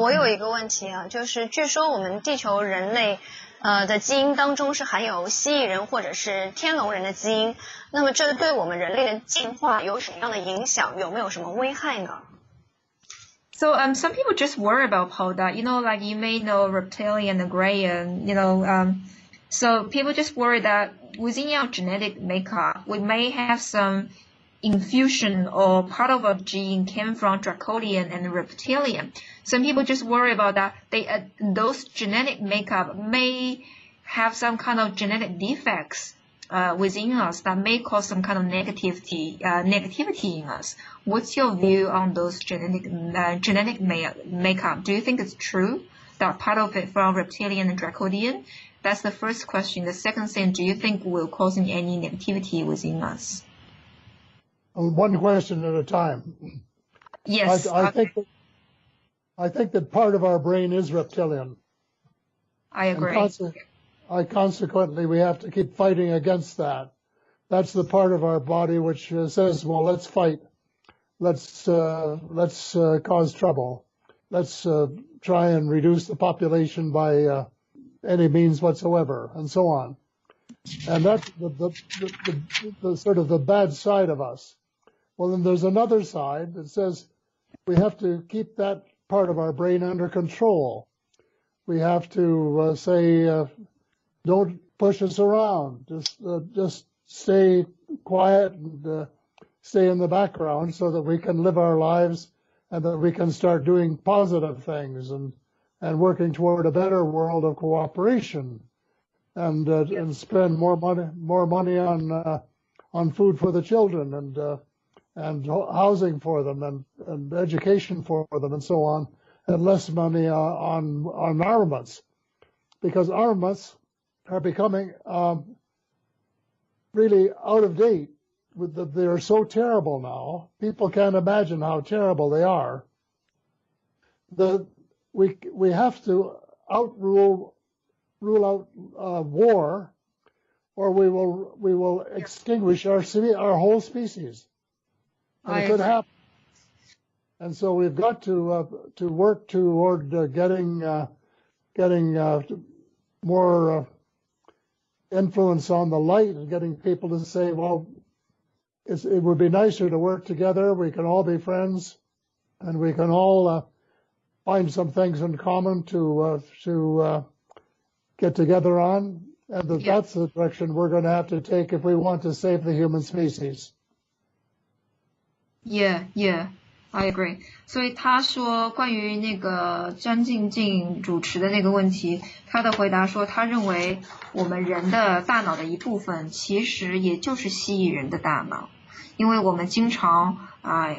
我有一个问题就是据说我们地球人类的基因当中是含有蜥蜴人或者是天龙人的基因，那么这对我们人类的进化有什么样的影响？有没有什么危害呢？ So some people just worry about Paul that, like you may know reptilian and gray and, so people just worry that within our genetic makeup, we may have some infusion or part of a gene came from draconian and reptilian. Some people just worry about that. Those genetic makeup may have some kind of genetic defects within us that may cause some kind of negativity in us. What's your view on those genetic makeup? Do you think it's true that part of it from reptilian and draconian? That's the first question. The second thing, do you think will causing any negativity within us? One question at a time. Yes. I think that part of our brain is reptilian. I agree. Consequently, we have to keep fighting against that. That's the part of our body which says, well, let's fight. Let's cause trouble. Let's try and reduce the population by any means whatsoever, and so on. And that's the sort of the bad side of us. Well, then there's another side that says we have to keep that part of our brain under control. We have to say, don't push us around. Just stay quiet and stay in the background so that we can live our lives and that we can start doing positive things and working toward a better world of cooperation and spend more money on food for the children and housing for them and education for them and so on, and less money on armaments, because armaments are becoming really out of date. They are so terrible now. People can't imagine how terrible they are. We have to rule out war, or we will extinguish our whole species. And it could happen. And so we've got to work toward getting more influence on the light and getting people to say, well, it would be nicer to work together. We can all be friends, and we can all find some things in common to get together on. And that's the direction we're going to have to take if we want to save the human species. Yeah, I agree. 所以他说关于那个詹静静主持的那个问题，他的回答说，他认为我们人的大脑的一部分其实也就是蜥蜴人的大脑，因为我们经常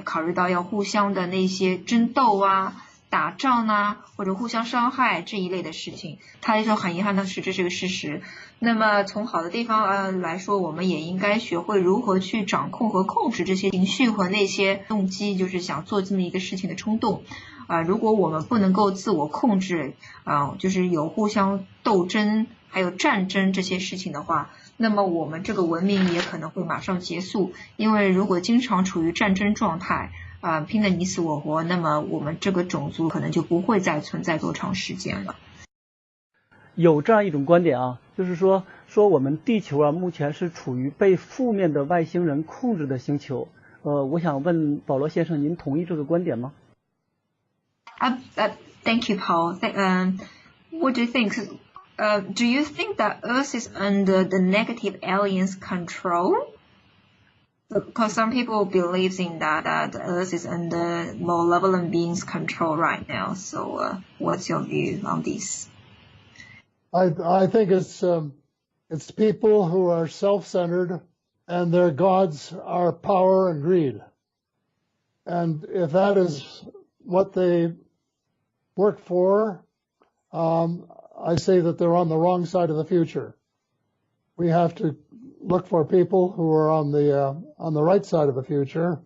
考虑到要互相的那些争斗啊、打仗啊，或者互相伤害这一类的事情。他说很遗憾的是这是个事实。那么从好的地方来说，我们也应该学会如何去掌控和控制这些情绪和那些动机，就是想做这么一个事情的冲动。如果我们不能够自我控制就是有互相斗争还有战争这些事情的话，那么我们这个文明也可能会马上结束。因为如果经常处于战争状态拼得你死我活，那么我们这个种族可能就不会再存在多长时间了。有这样一种观点啊，就是说我们地球目前是处于被负面的外星人控制的星球。我想问保罗先生，您同意这个观点吗？Thank you, Paul. What do you think? Do you think that Earth is under the negative aliens' control? Because some people believe in that Earth is under malevolent beings' control right now. So, what's your view on this? I think it's people who are self-centered, and their gods are power and greed. And if that is what they work for, I say that they're on the wrong side of the future. We have to look for people who are on the right side of the future,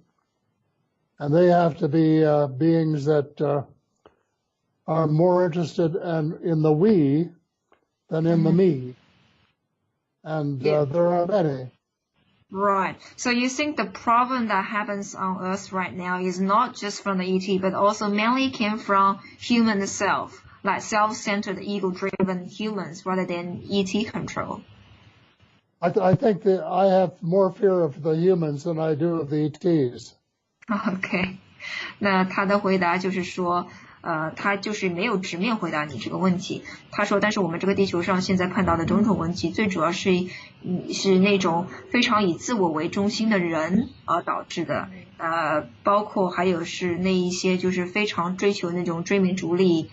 and they have to be beings that are more interested in the we than in the me. And there are many. Right. So you think the problem that happens on Earth right now is not just from the ET, but also mainly came from human self, like self-centered, ego-driven humans rather than ET control? I think that I have more fear of the humans than I do of the ETs. Okay. 那他的回答就是说他就是没有直面回答你这个问题。他说但是我们这个地球上现在碰到的种种问题，最主要是那种非常以自我为中心的人而导致的，包括还有是那一些就是非常追求那种追名逐利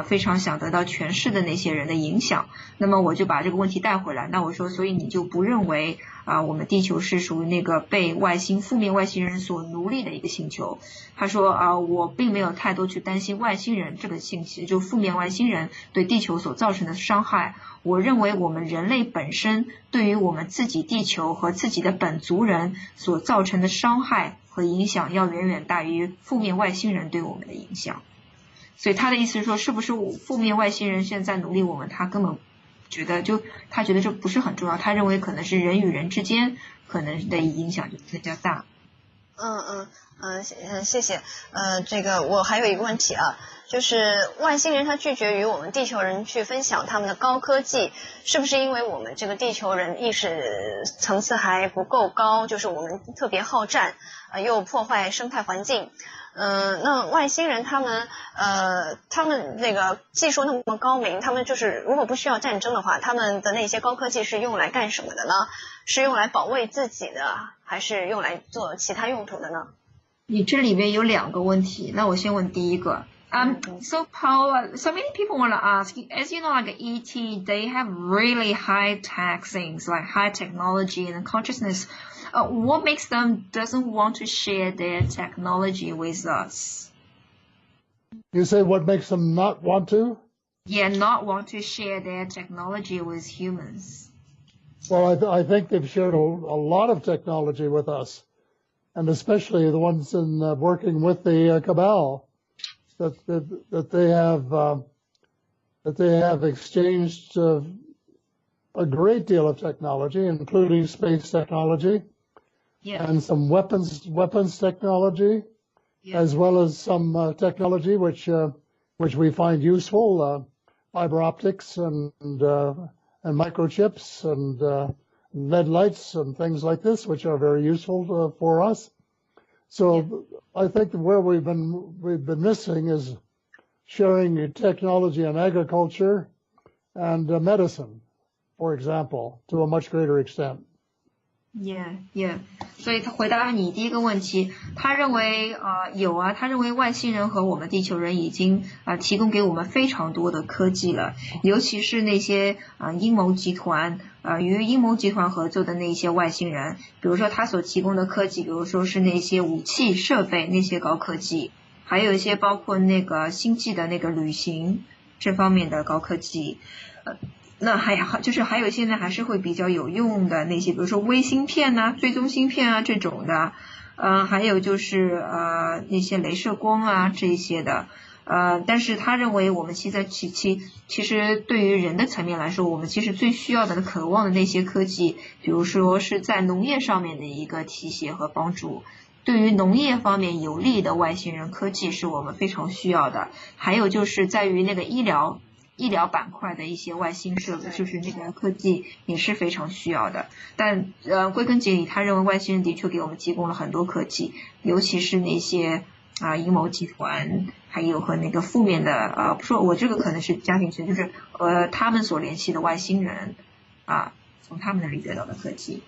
非常想得到权势的那些人的影响。那么我就把这个问题带回来，那我说，所以你就不认为我们地球是属于那个被负面外星人所奴隶的一个星球？他说我并没有太多去担心外星人这个信息，就负面外星人对地球所造成的伤害。我认为我们人类本身对于我们自己地球和自己的本族人所造成的伤害和影响要远远大于负面外星人对我们的影响。所以他的意思是说，是不是负面外星人现在奴隶我们，他根本他觉得这不是很重要，他认为可能是人与人之间可能的影响就更加大。谢谢。这个我还有一个问题啊，就是外星人他拒绝与我们地球人去分享他们的高科技，是不是因为我们这个地球人意识层次还不够高，就是我们特别好战，又破坏生态环境？那外星人他们那个技术那么高明，他们就是如果不需要战争的话，他们的那些高科技是用来干什么的呢？是用来保卫自己的，还是用来做其他用途的呢？你这里面有2个问题，那我先问第一个。So Paul, so many people want to ask, as you know, like ET, they have really high tech things, like high technology and consciousness. What makes them doesn't want to share their technology with us? You say what makes them not want to? Yeah, not want to share their technology with humans. Well, I think they've shared a lot of technology with us, and especially the ones in working with the cabal. That they have exchanged a great deal of technology, including space technology, and some weapons technology, as well as some technology which we find useful, fiber optics and microchips and LED lights and things like this, which are very useful for us. So I think where we've been missing is sharing technology in agriculture and medicine, for example, to a much greater extent. Yeah. 所以他回答你第一个问题，他认为他认为外星人和我们地球人已经提供给我们非常多的科技了，尤其是那些阴谋集团与阴谋集团合作的那些外星人，比如说他所提供的科技，比如说是那些武器设备那些高科技，还有一些包括那个星际的那个旅行这方面的高科技。那还有一些呢，还是会比较有用的那些，比如说微芯片啊、追踪芯片啊这种的，还有就是那些雷射光啊这些的，但是他认为我们其实对于人的层面来说，我们其实最需要的、渴望的那些科技，比如说是在农业上面的一个提携和帮助。对于农业方面有利的外星人科技是我们非常需要的，还有就是在于那个医疗板块的一些外星设备，就是那个科技也是非常需要的。但归根结底，他认为外星人的确给我们提供了很多科技，尤其是那些阴谋集团，还有和那个负面的不说我这个可能是家庭群，就是他们所联系的外星人从他们那里得到的科技。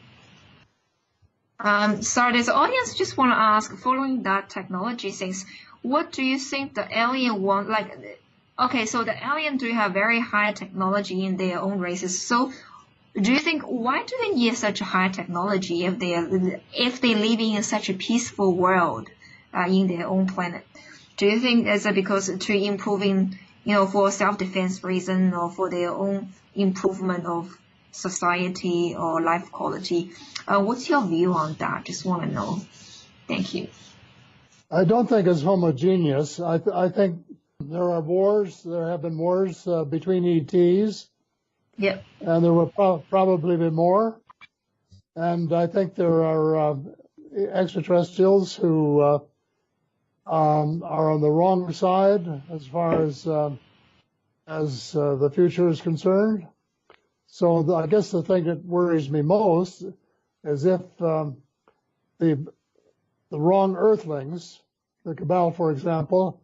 So the audience just want to ask, following that technology things, what do you think the alien want? Okay, so the alien do have very high technology in their own races. So do you think why do they need such high technology if they live in such a peaceful world in their own planet? Do you think it's because to improving, for self-defense reason or for their own improvement of society or life quality? What's your view on that? Just want to know. Thank you. I don't think it's homogeneous. I think there have been wars between ETs. Yep. And there will probably be more. And I think there are extraterrestrials who are on the wrong side as far as the future is concerned. So I guess the thing that worries me most is if the wrong Earthlings, the cabal, for example,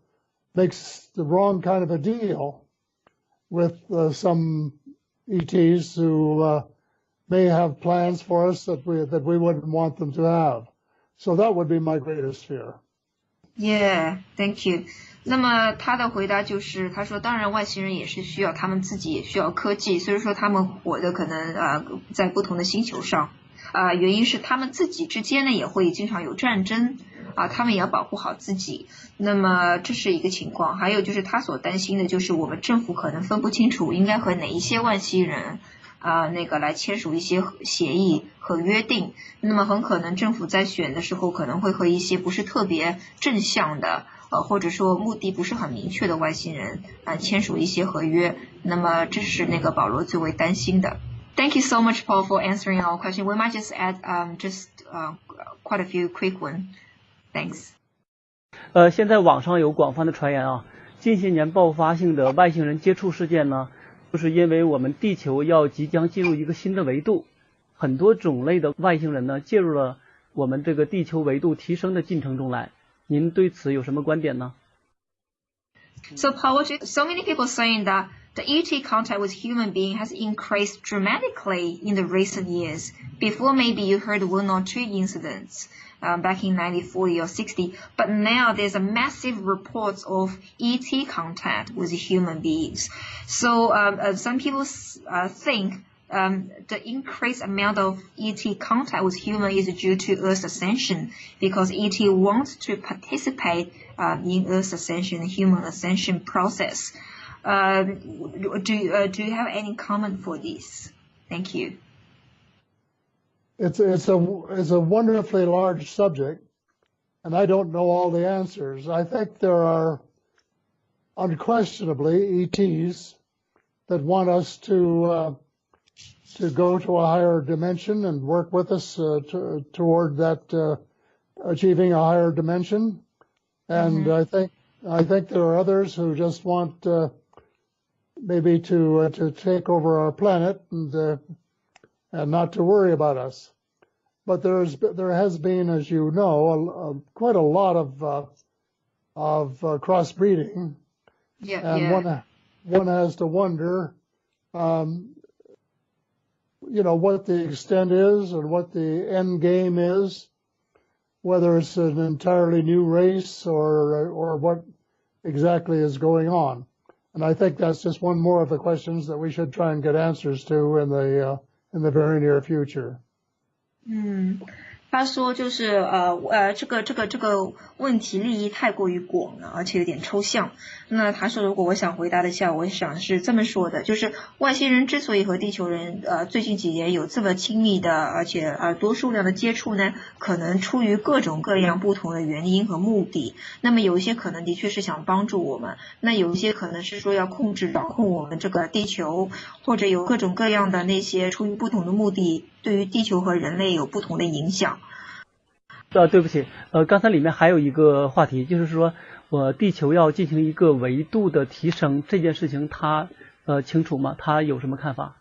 makes the wrong kind of a deal with some ETs who may have plans for us that we wouldn't want them to have. So that would be my greatest fear. Yeah, thank you. 那么他的回答就是，他说当然外星人也是需要，他们自己也需要科技，所以说他们活的可能在不同的星球上，原因是他们自己之间呢也会经常有战争，他们也要保护好自己。那么这是一个情况，还有就是他所担心的就是我们政府可能分不清楚应该和哪一些外星人来签署一些协议和约定，那么很可能政府在选的时候可能会和一些不是特别正向的或者说目的不是很明确的外星人签署一些合约，那么这是保罗最为担心的。Thank you so much, Paul, for answering our question. We might just add quite a few quick ones. Thanks. 现在网上有广泛的传言近些年爆发性的外星人接触事件呢，就是因为我们地球要即将进入一个新的维度，很多种类的外星人呢介入了我们这个地球维度提升的进程中来。您对此有什么观点呢？ So Paul, so many people saying that the ET contact with human being has increased dramatically in the recent years. Before maybe you heard one or two incidents back in 1940 or 60, but now there's a massive reports of ET contact with human beings. So some people think the increased amount of ET contact with human is due to Earth's ascension, because ET wants to participate in Earth's ascension, human ascension process. Do you have any comment for this? Thank you. It's a wonderfully large subject, and I don't know all the answers. I think there are unquestionably ETs that want us to go to a higher dimension and work with us toward that achieving a higher dimension. And I think there are others who just want maybe to take over our planet and not to worry about us. But there has been, as you know, quite a lot of crossbreeding. And one has to wonder, what the extent is and what the end game is, whether it's an entirely new race or what exactly is going on. And I think that's just one more of the questions that we should try and get answers to in the very near future. 他说就是这个问题利益太过于广了，而且有点抽象。那他说如果我想回答的下，我想是这么说的，就是外星人之所以和地球人最近几年有这么亲密的而且多数量的接触呢，可能出于各种各样不同的原因和目的。那么有一些可能的确是想帮助我们，那有一些可能是说要掌控我们这个地球，或者有各种各样的那些出于不同的目的，对于地球和人类有不同的影响。对不起，刚才里面还有一个话题，就是说地球要进行一个维度的提升，这件事情他清楚吗？他有什么看法？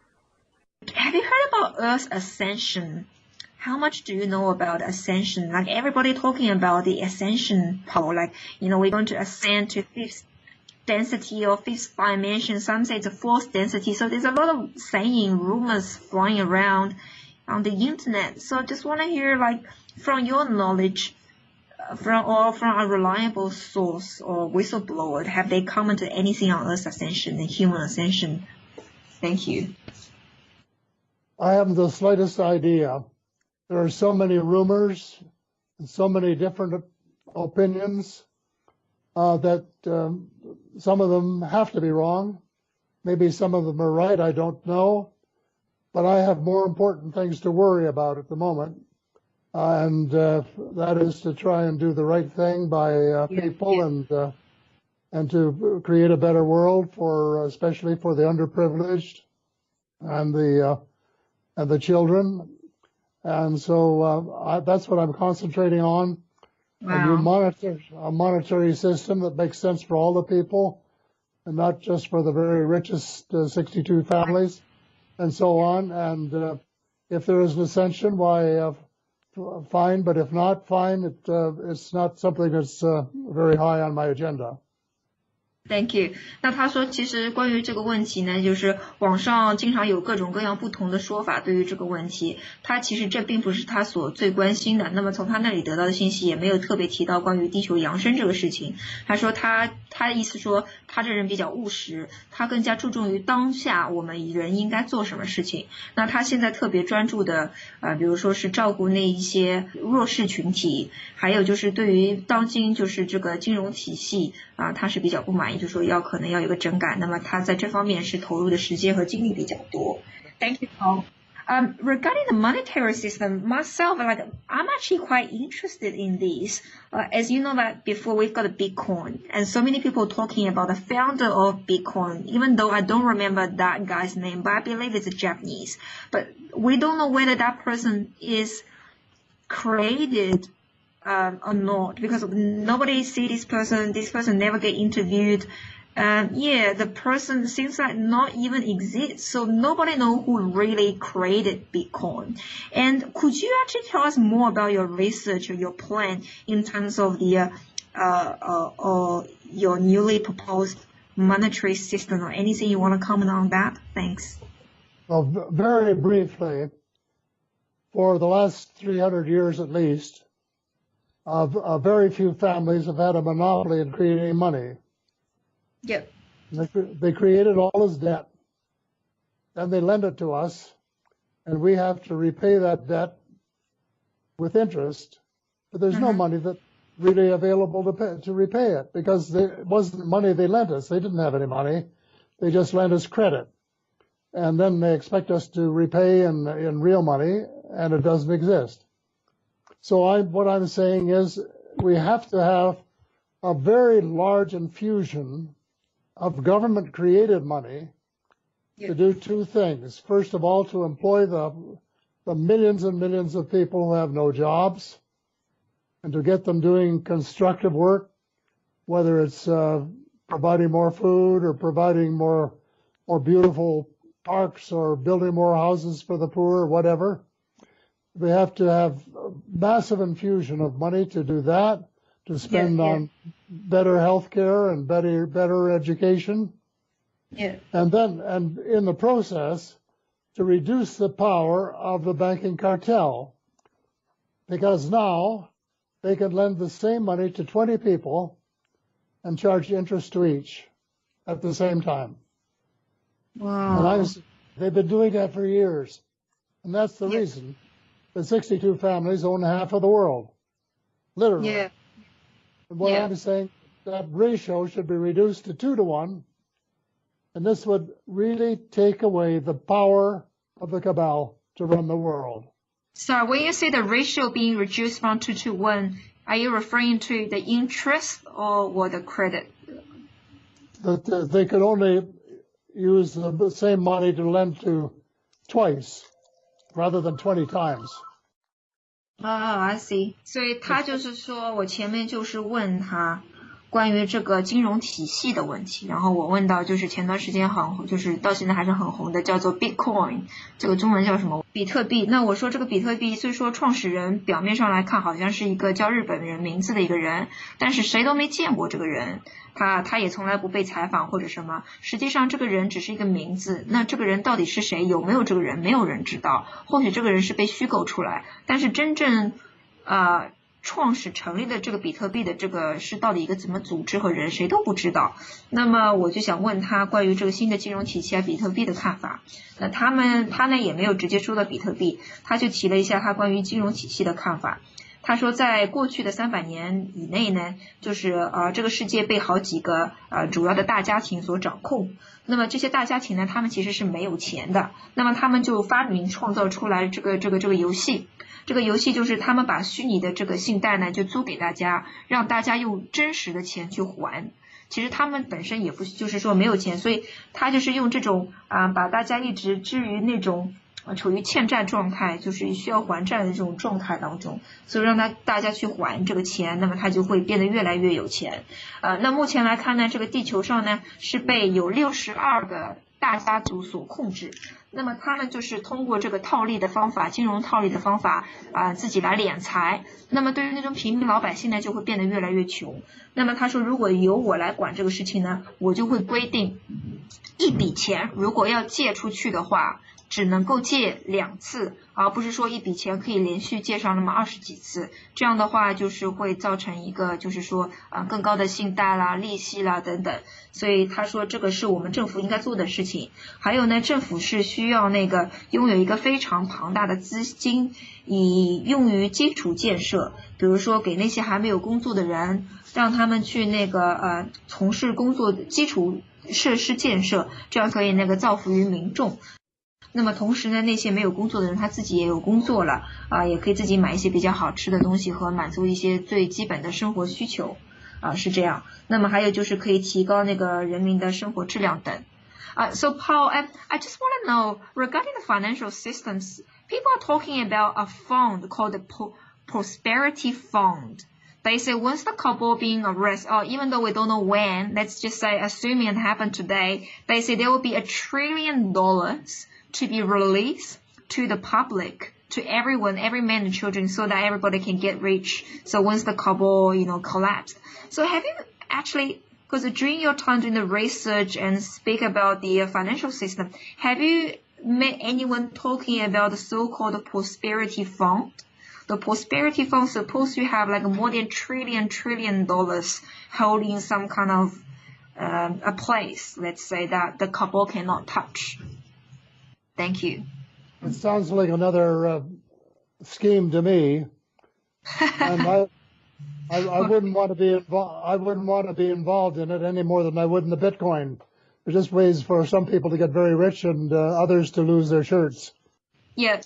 Have you heard about Earth's ascension? How much do you know about ascension? Like everybody talking about the ascension power, like, we're going to ascend to fifth density or fifth dimension. Some say it's a fourth density. So there's a lot of saying, rumors flying around on the internet. So I just want to hear, from your knowledge, from a reliable source or whistleblower, have they commented anything on Earth's ascension and human ascension? Thank you. I haven't the slightest idea. There are so many rumors and so many different opinions that some of them have to be wrong. Maybe some of them are right, I don't know. But I have more important things to worry about at the moment. And that is to try and do the right thing by people and to create a better world especially for the underprivileged and the children. And so that's what I'm concentrating on. Wow. A monetary system that makes sense for all the people and not just for the very richest 62 families and so on. And if there is an ascension, why fine, but if not, fine. It's not something that's very high on my agenda. Thank you。那他说，其实关于这个问题呢，就是网上经常有各种各样不同的说法对于这个问题。他其实这并不是他所最关心的。那么从他那里得到的信息也没有特别提到关于地球扬升这个事情。他说他的意思说，他这人比较务实，他更加注重于当下我们人应该做什么事情。那他现在特别专注的比如说是照顾那一些弱势群体，还有就是对于当今就是这个金融体系他是比较不满意。就说可能要有个整改，那么他在这方面是投入的时间和精力比较多。Thank you, Paul. Regarding the monetary system, myself, I'm actually quite interested in this. As you know that before we've got a Bitcoin, and so many people talking about the founder of Bitcoin, even though I don't remember that guy's name, but I believe it's a Japanese. But we don't know whether that person is created or not, because nobody see this person never get interviewed. The person seems like not even exists, so nobody know who really created Bitcoin. And could you actually tell us more about your research or your plan in terms of the your newly proposed monetary system, or anything you want to comment on that? Thanks. Well, very briefly, for the last 300 years at least, very few families have had a monopoly in creating money. Yep. They created all this debt, and they lend it to us, and we have to repay that debt with interest, but there's no money that really available to repay it, because it wasn't money they lent us. They didn't have any money. They just lent us credit, and then they expect us to repay in real money, and it doesn't exist. So what I'm saying is we have to have a very large infusion of government-created money to do two things. First of all, to employ the millions and millions of people who have no jobs, and to get them doing constructive work, whether it's providing more food or providing more beautiful parks or building more houses for the poor or whatever. We have to have a massive infusion of money to do that, to spend on better health care and better education. Yeah. And in the process, to reduce the power of the banking cartel. Because now they can lend the same money to 20 people and charge interest to each at the same time. Wow. And they've been doing that for years. And that's the reason that 62 families own half of the world. Literally. Yeah. And what I'm saying, that ratio should be reduced to 2 to 1. And this would really take away the power of the cabal to run the world. So when you say the ratio being reduced from 2 to 1, are you referring to the interest or the credit? That they could only use the same money to lend to twice rather than 20 times. I see. 所以他就是说我前面就是问他关于这个金融体系的问题，然后我问到就是前段时间很红，就是到现在还是很红的，叫做 Bitcoin， 这个中文叫什么？比特币。那我说这个比特币虽说创始人表面上来看好像是一个叫日本人名字的一个人，但是谁都没见过这个人，他也从来不被采访或者什么，实际上这个人只是一个名字，那这个人到底是谁，有没有这个人，没有人知道，或许这个人是被虚构出来，但是真正创始成立的这个比特币的这个是到底一个怎么组织和人，谁都不知道。那么我就想问他关于这个新的金融体系比特币的看法。那他呢也没有直接说到比特币，他就提了一下他关于金融体系的看法。他说在过去的300年以内呢，就是这个世界被好几个主要的大家庭所掌控。那么这些大家庭呢，他们其实是没有钱的，那么他们就发明创造出来这个游戏。这个游戏就是他们把虚拟的这个信贷呢就租给大家，让大家用真实的钱去还。其实他们本身也不就是说没有钱，所以他就是用这种把大家一直置于那种处于欠债状态，就是需要还债的这种状态当中，所以让大家去还这个钱，那么他就会变得越来越有钱。那目前来看呢，这个地球上呢是被有62个大家族所控制。那么他们就是通过这个套利的方法，金融套利的方法自己来敛财。那么对于那种平民老百姓呢，就会变得越来越穷。那么他说，如果由我来管这个事情呢，我就会规定一笔钱如果要借出去的话，只能够借2次，而不是说一笔钱可以连续借上那么20几次。这样的话就是会造成一个就是说更高的信贷啦、利息啦等等。所以他说这个是我们政府应该做的事情。还有呢，政府是需要拥有一个非常庞大的资金，以用于基础建设，比如说给那些还没有工作的人，让他们去从事工作基础设施建设，这样可以造福于民众。那么同时呢，那些没有工作的人他自己也有工作了也可以自己买一些比较好吃的东西和满足一些最基本的生活需求是这样。那么还有就是可以提高人民的生活质量等。So Paul, I just want to know, regarding the financial systems, people are talking about a fund called the Prosperity Fund. They say once the couple being arrested, or even though we don't know when, let's just say assuming it happened today, they say there will be $1 trillion to be released to the public, to everyone, every man and children, so that everybody can get rich. So once the couple, collapsed. So have you actually, because during your time doing the research and speak about the financial system, have you met anyone talking about the so-called Prosperity Fund? The Prosperity Fund is supposed to have more than $1 trillion holding some kind of a place, let's say, that the couple cannot touch. Thank you. It sounds like another scheme to me, and I wouldn't want to be involved. I wouldn't want to be involved in it any more than I would in the Bitcoin. It's just ways for some people to get very rich and others to lose their shirts. Yeah.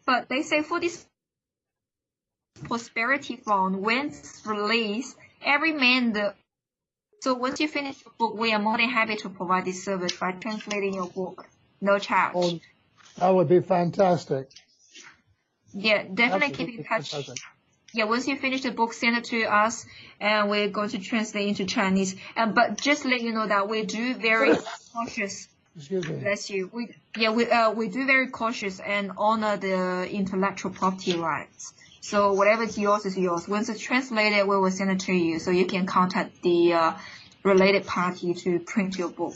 But they say for this Prosperity Fund, when it's released, every man. So once you finish your book, we are more than happy to provide this service by translating your book. No charge. Oh, that would be fantastic. Yeah, definitely keep in touch. Fantastic. Yeah, once you finish the book, send it to us, and we're going to translate into Chinese. But just let you know that we do very cautious. Excuse me. Bless you. We do very cautious and honor the intellectual property rights. So whatever is yours is yours. Once it's translated, we will send it to you, so you can contact the related party to print your book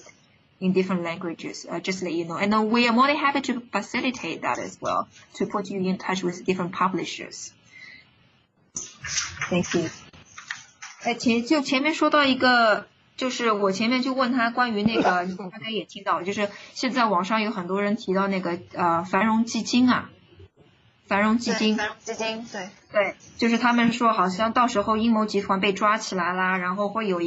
in different languages, just let you know. And then we are more than happy to facilitate that as well, to put you in touch with different publishers. Thank you. 前面说到一个，就是我前面就问他关于大家也听到，就是现在网上有很多人提到繁荣基金啊，繁荣基金，对，就是他们说好像到时候阴谋集团被抓起来啦，然后会有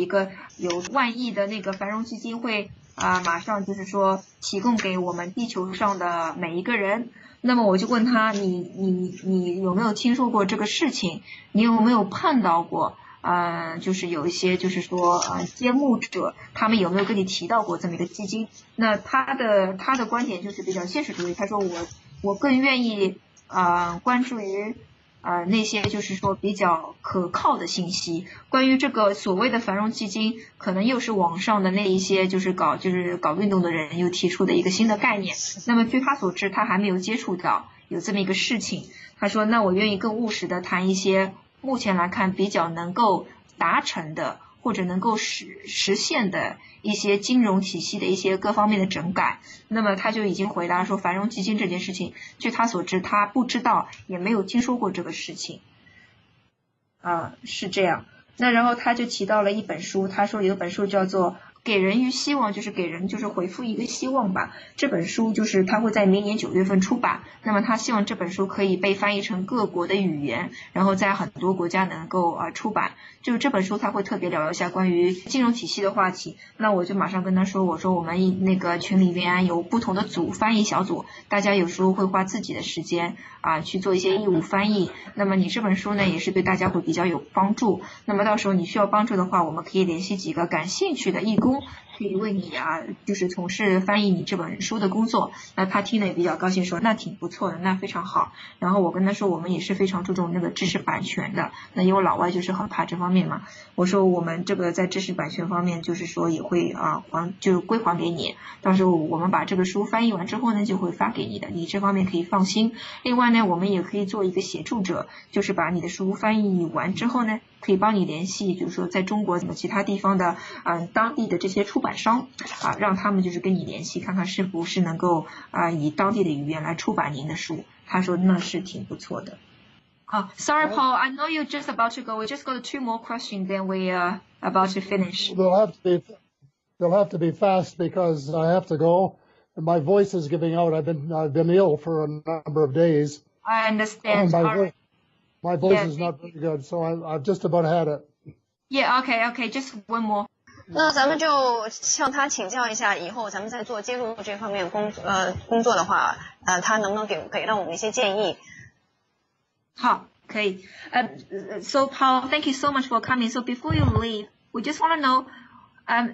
万亿的繁荣基金会马上就是说提供给我们地球上的每一个人。那么我就问他，你有没有听说过这个事情？你有没有碰到过？就是有一些就是说揭幕者，他们有没有跟你提到过这么一个基金？那他的观点就是比较现实主义。他说我更愿意关注于那些就是说比较可靠的信息。关于这个所谓的繁荣基金，可能又是网上的那一些就是搞运动的人又提出的一个新的概念。那么据他所知，他还没有接触到有这么一个事情。他说那我愿意更务实的谈一些目前来看比较能够达成的或者能够实现的一些金融体系的一些各方面的整改。那么他就已经回答说繁荣基金这件事情，据他所知他不知道也没有听说过这个事情是这样。那然后他就提到了一本书，他说有一本书叫做给人于希望，就是给人就是回复一个希望吧。这本书就是他会在明年9月份出版，那么他希望这本书可以被翻译成各国的语言，然后在很多国家能够出版。就是这本书他会特别聊一下关于金融体系的话题。那我就马上跟他说，我说我们那个群里面有不同的组，翻译小组，大家有时候会花自己的时间去做一些义务翻译。那么你这本书呢也是对大家会比较有帮助。那么到时候你需要帮助的话，我们可以联系几个感兴趣的义工可以为你就是从事翻译你这本书的工作。那他听了也比较高兴，说那挺不错的，那非常好。然后我跟他说我们也是非常注重那个知识版权的，那因为老外就是很怕这方面嘛。我说我们这个在知识版权方面就是说也会就归还给你，到时候我们把这个书翻译完之后呢就会发给你的，你这方面可以放心。另外呢我们也可以做一个协助者，就是把你的书翻译完之后呢可以帮你联系就是说在中国其他地方的当地的这些出版商让他们就是跟你联系，看看是不是能够以当地的语言来出版您的书。他说那是挺不错的。Sorry, Paul. I know you're just about to go. We just got 2 more questions, then we are about to finish. They'll have to be fast because I have to go. And my voice is giving out. I've been ill for a number of days. I understand. My voice is not very good, so I've just about had it. Yeah. Okay. Just one more. 那咱们就向他请教一下，以后咱们在做揭露这方面工作的话，他能不能给到我们一些建议？好，可以。So Paul, thank you so much for coming. So before you leave, we just want to know,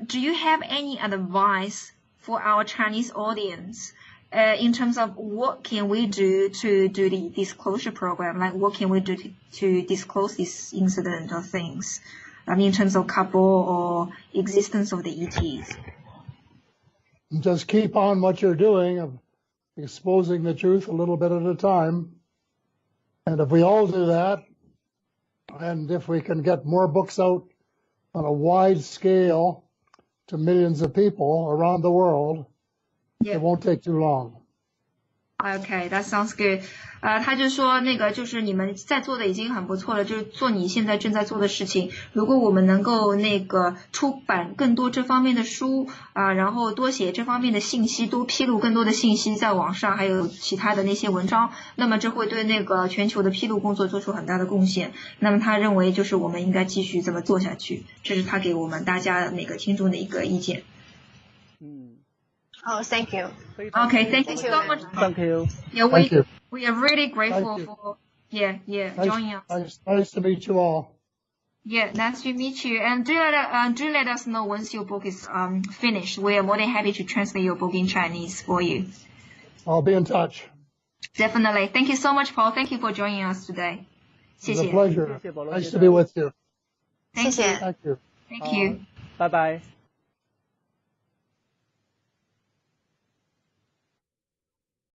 do you have any advice for our Chinese audience in terms of what can we do to do the disclosure program? Like what can we do to disclose this incident or things? In terms of couple or existence of the ETs. Just keep on what you're doing of exposing the truth a little bit at a time. And if we all do that, and if we can get more books out on a wide scale to millions of people around the world, it won't take too long. Okay, that sounds good. 他就说那个就是你们在做的已经很不错了，就是做你现在正在做的事情。如果我们能够那个出版更多这方面的书然后多写这方面的信息，多披露更多的信息在网上，还有其他的那些文章，那么这会对那个全球的披露工作做出很大的贡献。那么他认为就是我们应该继续这么做下去，这是他给我们大家每个听众的一个意见。Oh, thank you. Okay, thank you so much. Thank you. Yeah, Thank you. We are really grateful for joining us. Nice to meet you all. Yeah, nice to meet you. And do let us know once your book is finished. We are more than happy to translate your book in Chinese for you. I'll be in touch. Definitely. Thank you so much, Paul. Thank you for joining us today. 谢谢。 It's a pleasure. Nice to be with you. Thank you. Thank you. Thank you. 拜拜。